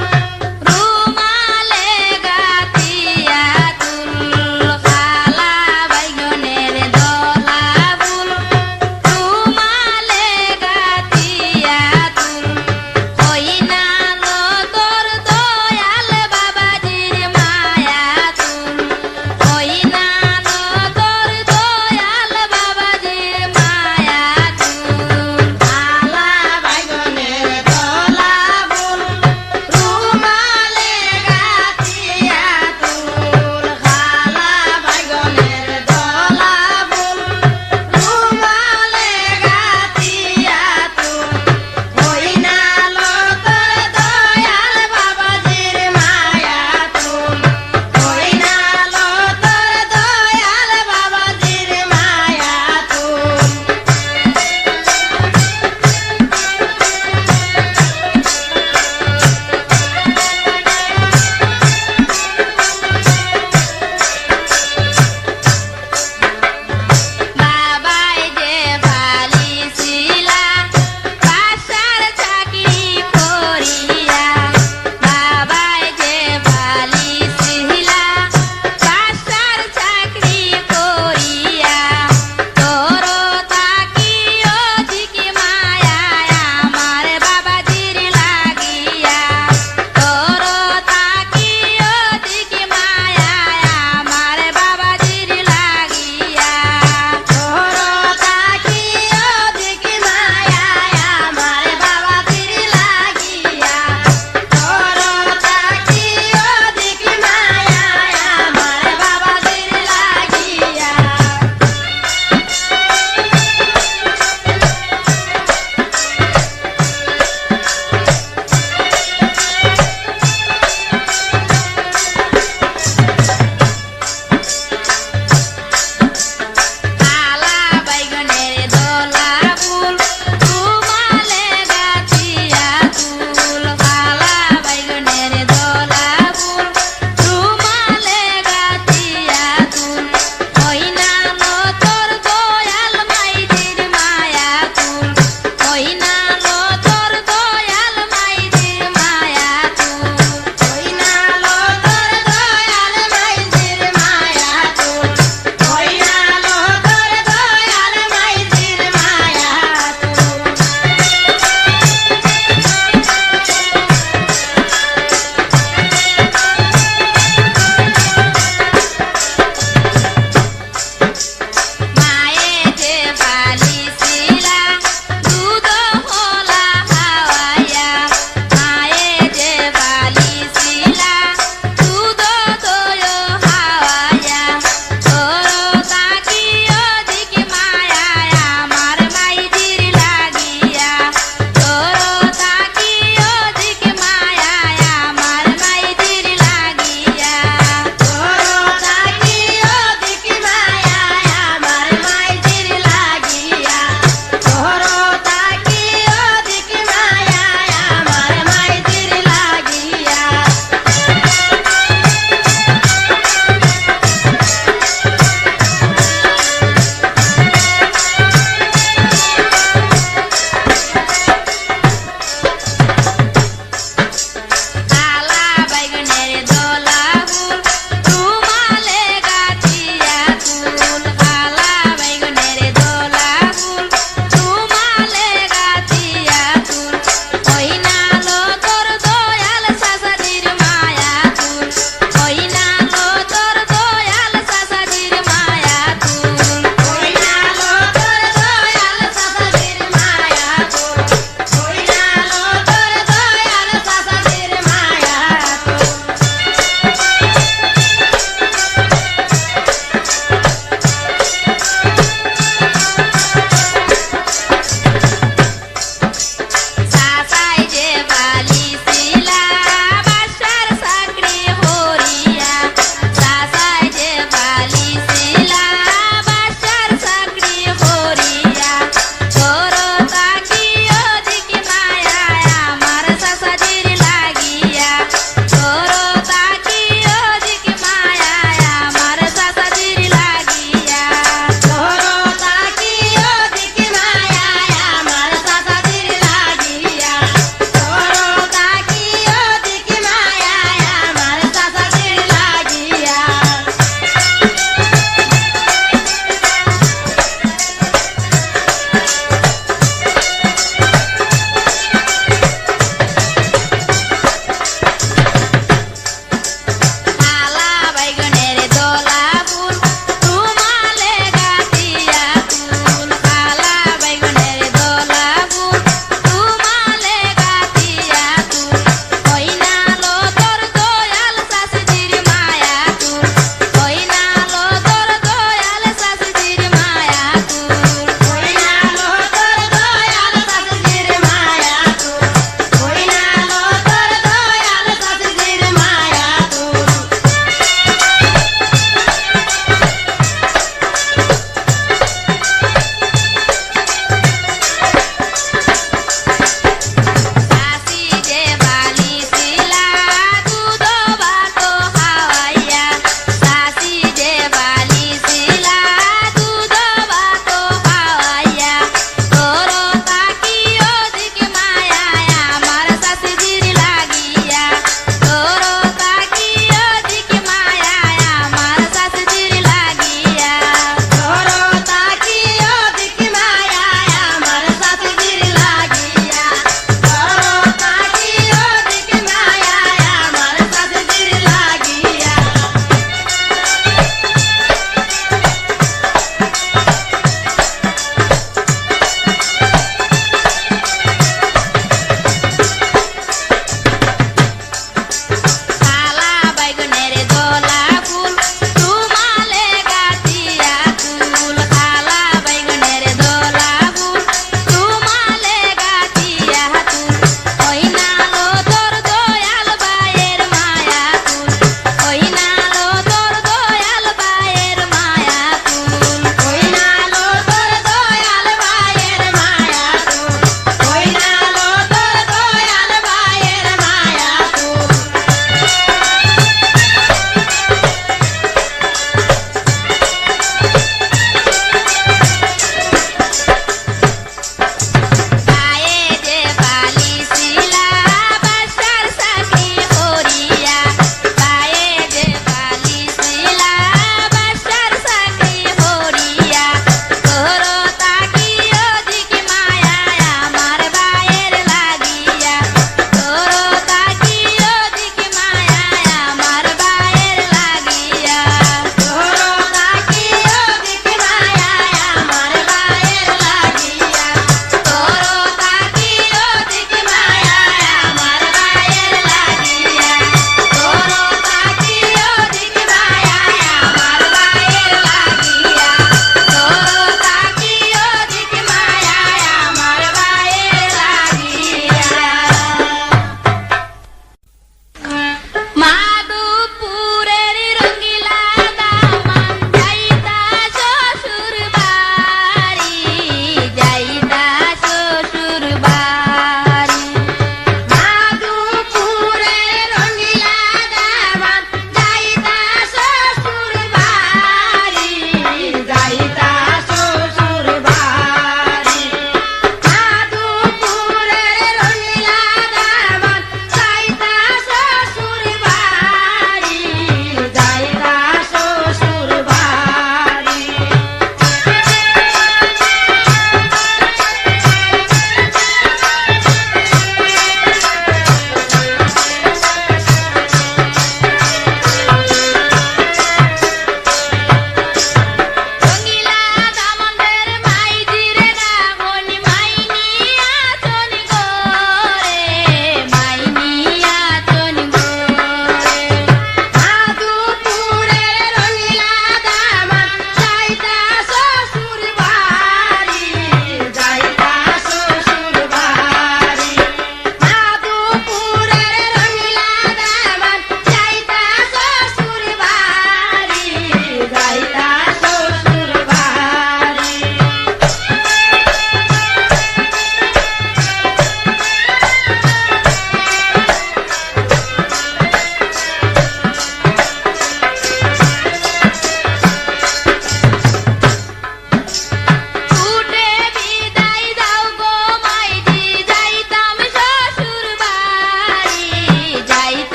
Speaker 2: রুমালে গাতিয়া তুল খালা বাইগনের দোলা ফুল রুমালে গাতিয়া তুল ওই না লো তোর দয়াল বাবাজির মায়া তুল ওই না লো তোর দয়াল বাবাজির মায়া তুল
Speaker 3: আলা বাইগনের দোলা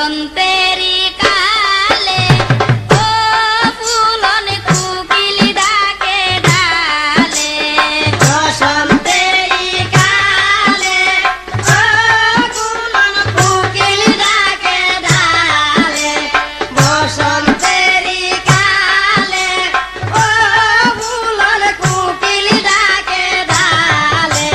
Speaker 2: বসন্তেরি কালে ও ফুলন কুকিলি ডাকে ডালে বসন্তেরি কালে ও ফুলন কুকিলি ডাকে ডালে বসন্তেরি কালে ও ফুলন কুকিলি ডাকে ডালে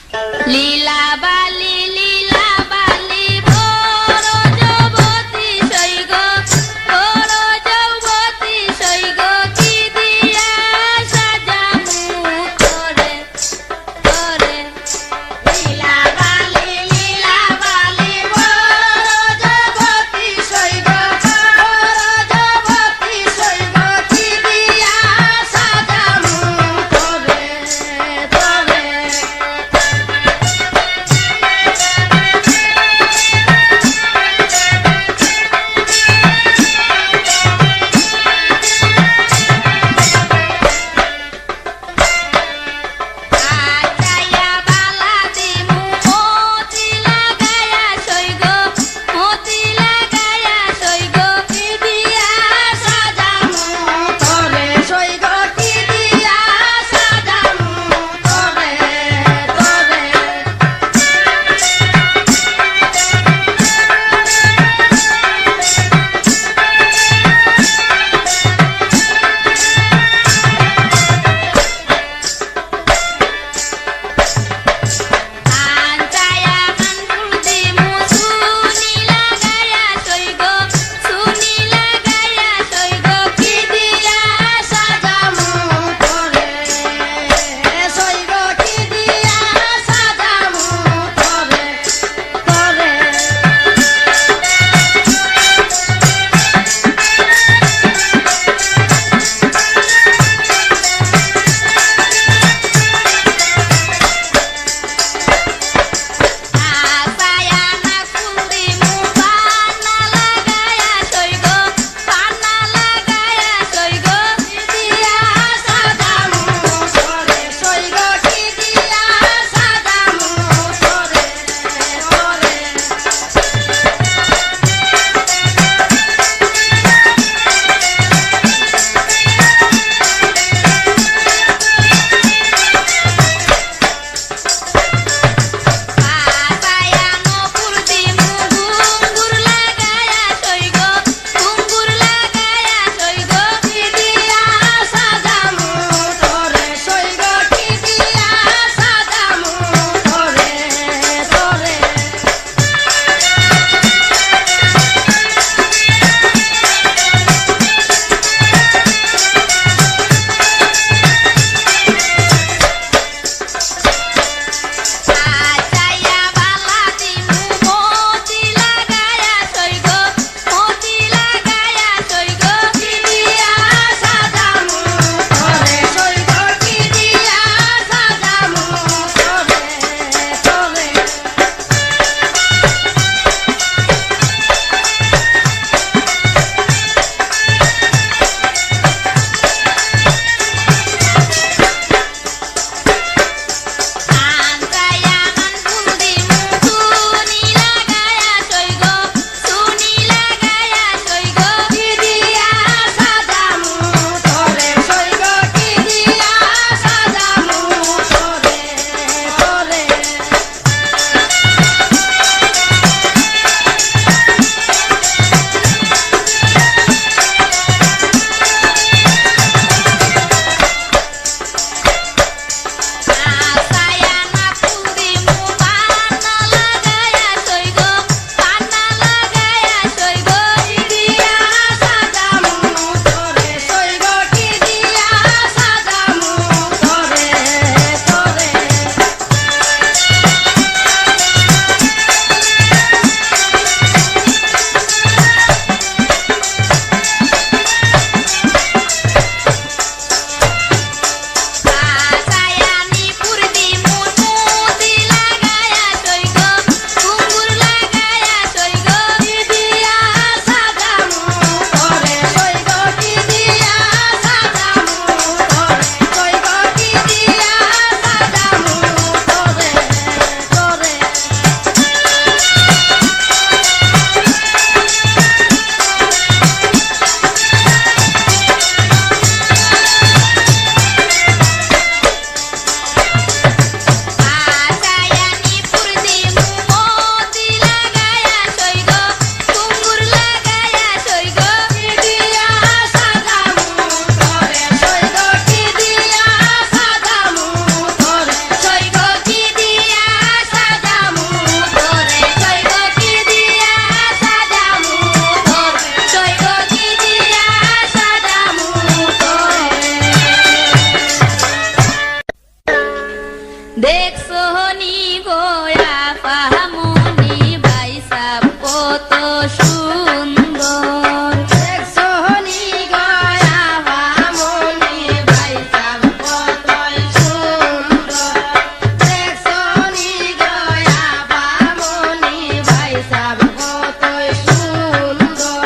Speaker 1: লীলা বালি বড় যুবতী সৈগ বড় যুবতী সৈগ কি দিয়া সাজামু তোরে তোরে
Speaker 2: লীলা বালি বড় জগতি সৈব কি দিয়া সাজামু তোরে তোরে
Speaker 1: সোহনি গোয়া পাহামনি ভাই সাব কত সুন্দর
Speaker 2: এক সোহনি গয়া বামনি ভাই সাব কতই সুন্দর এক সোহনি গয়া বামনি ভাই সাব কতই সুন্দর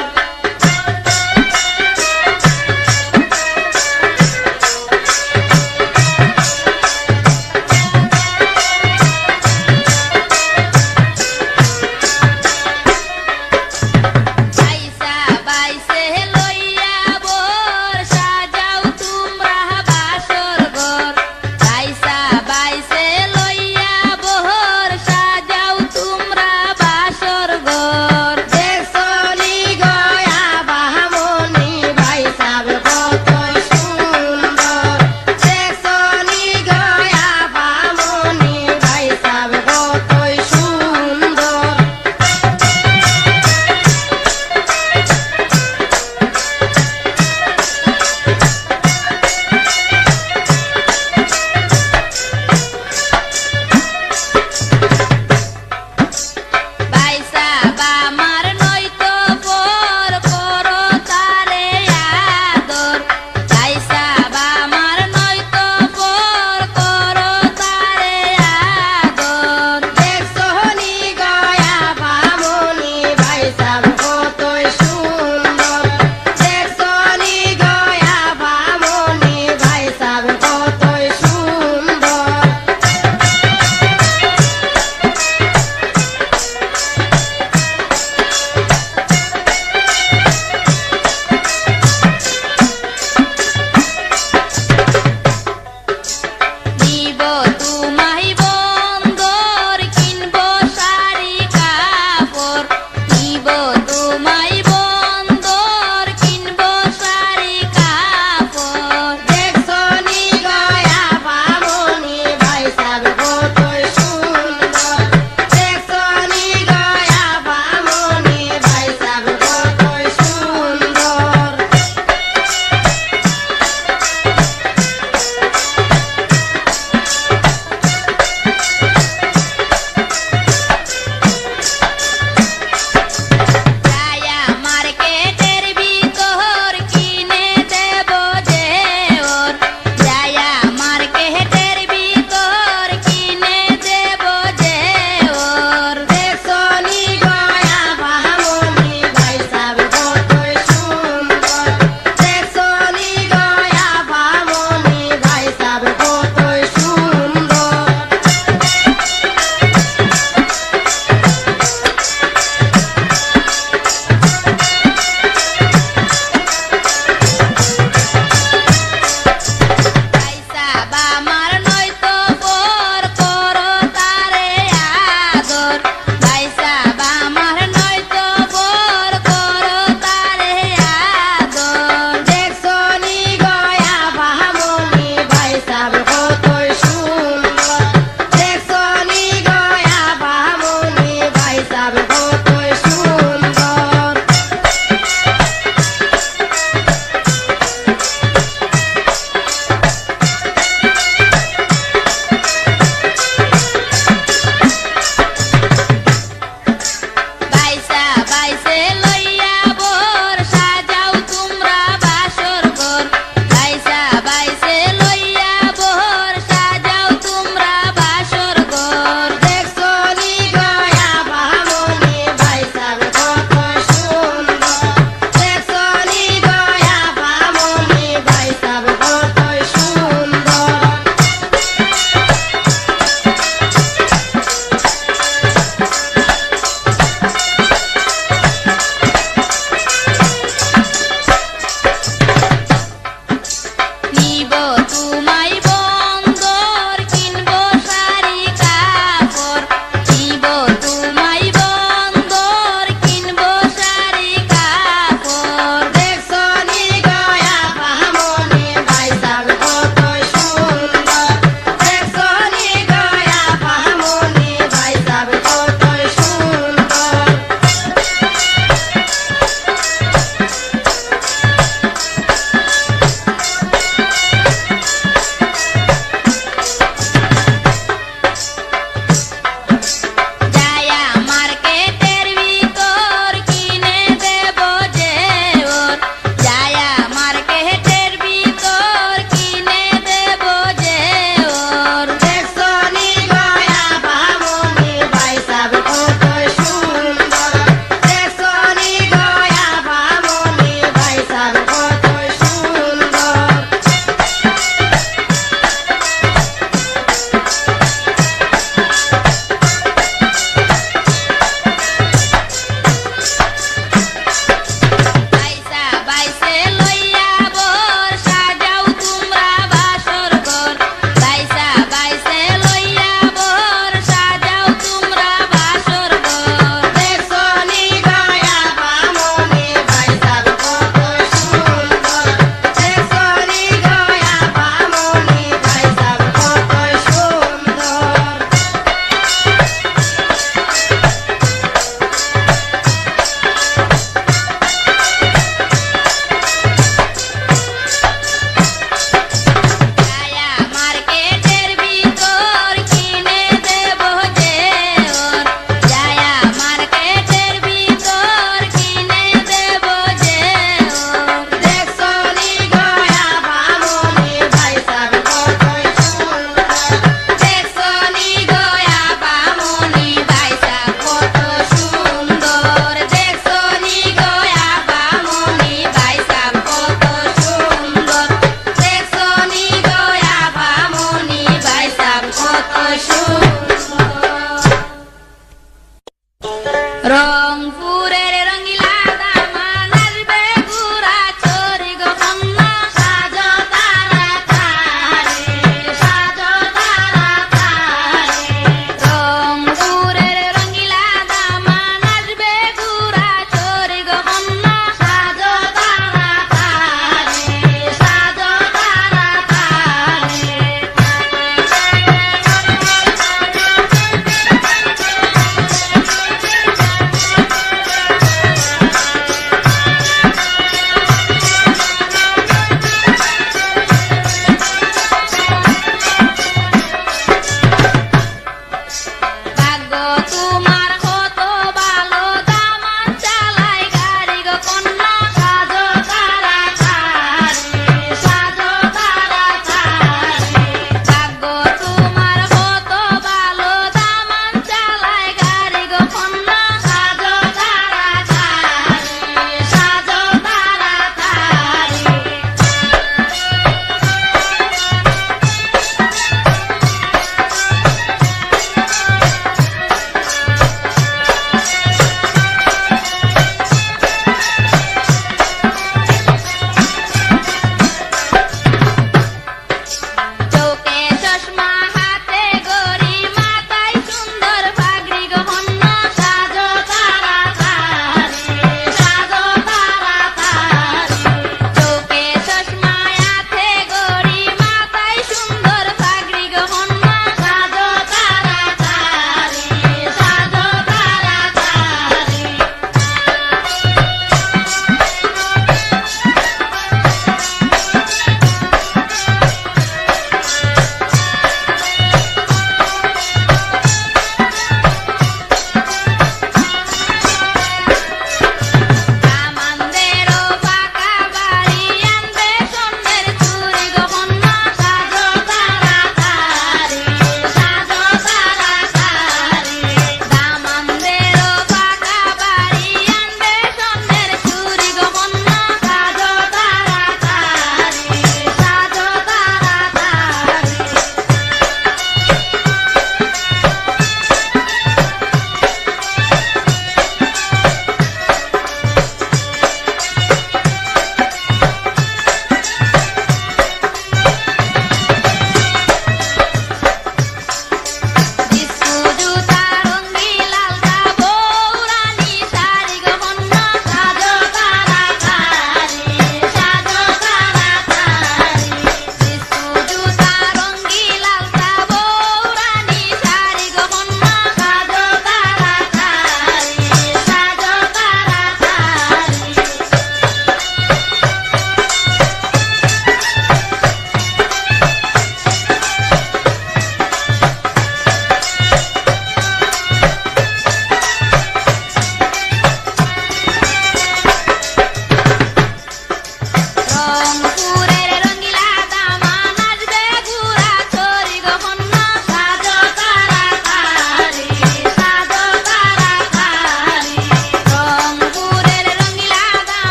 Speaker 1: গো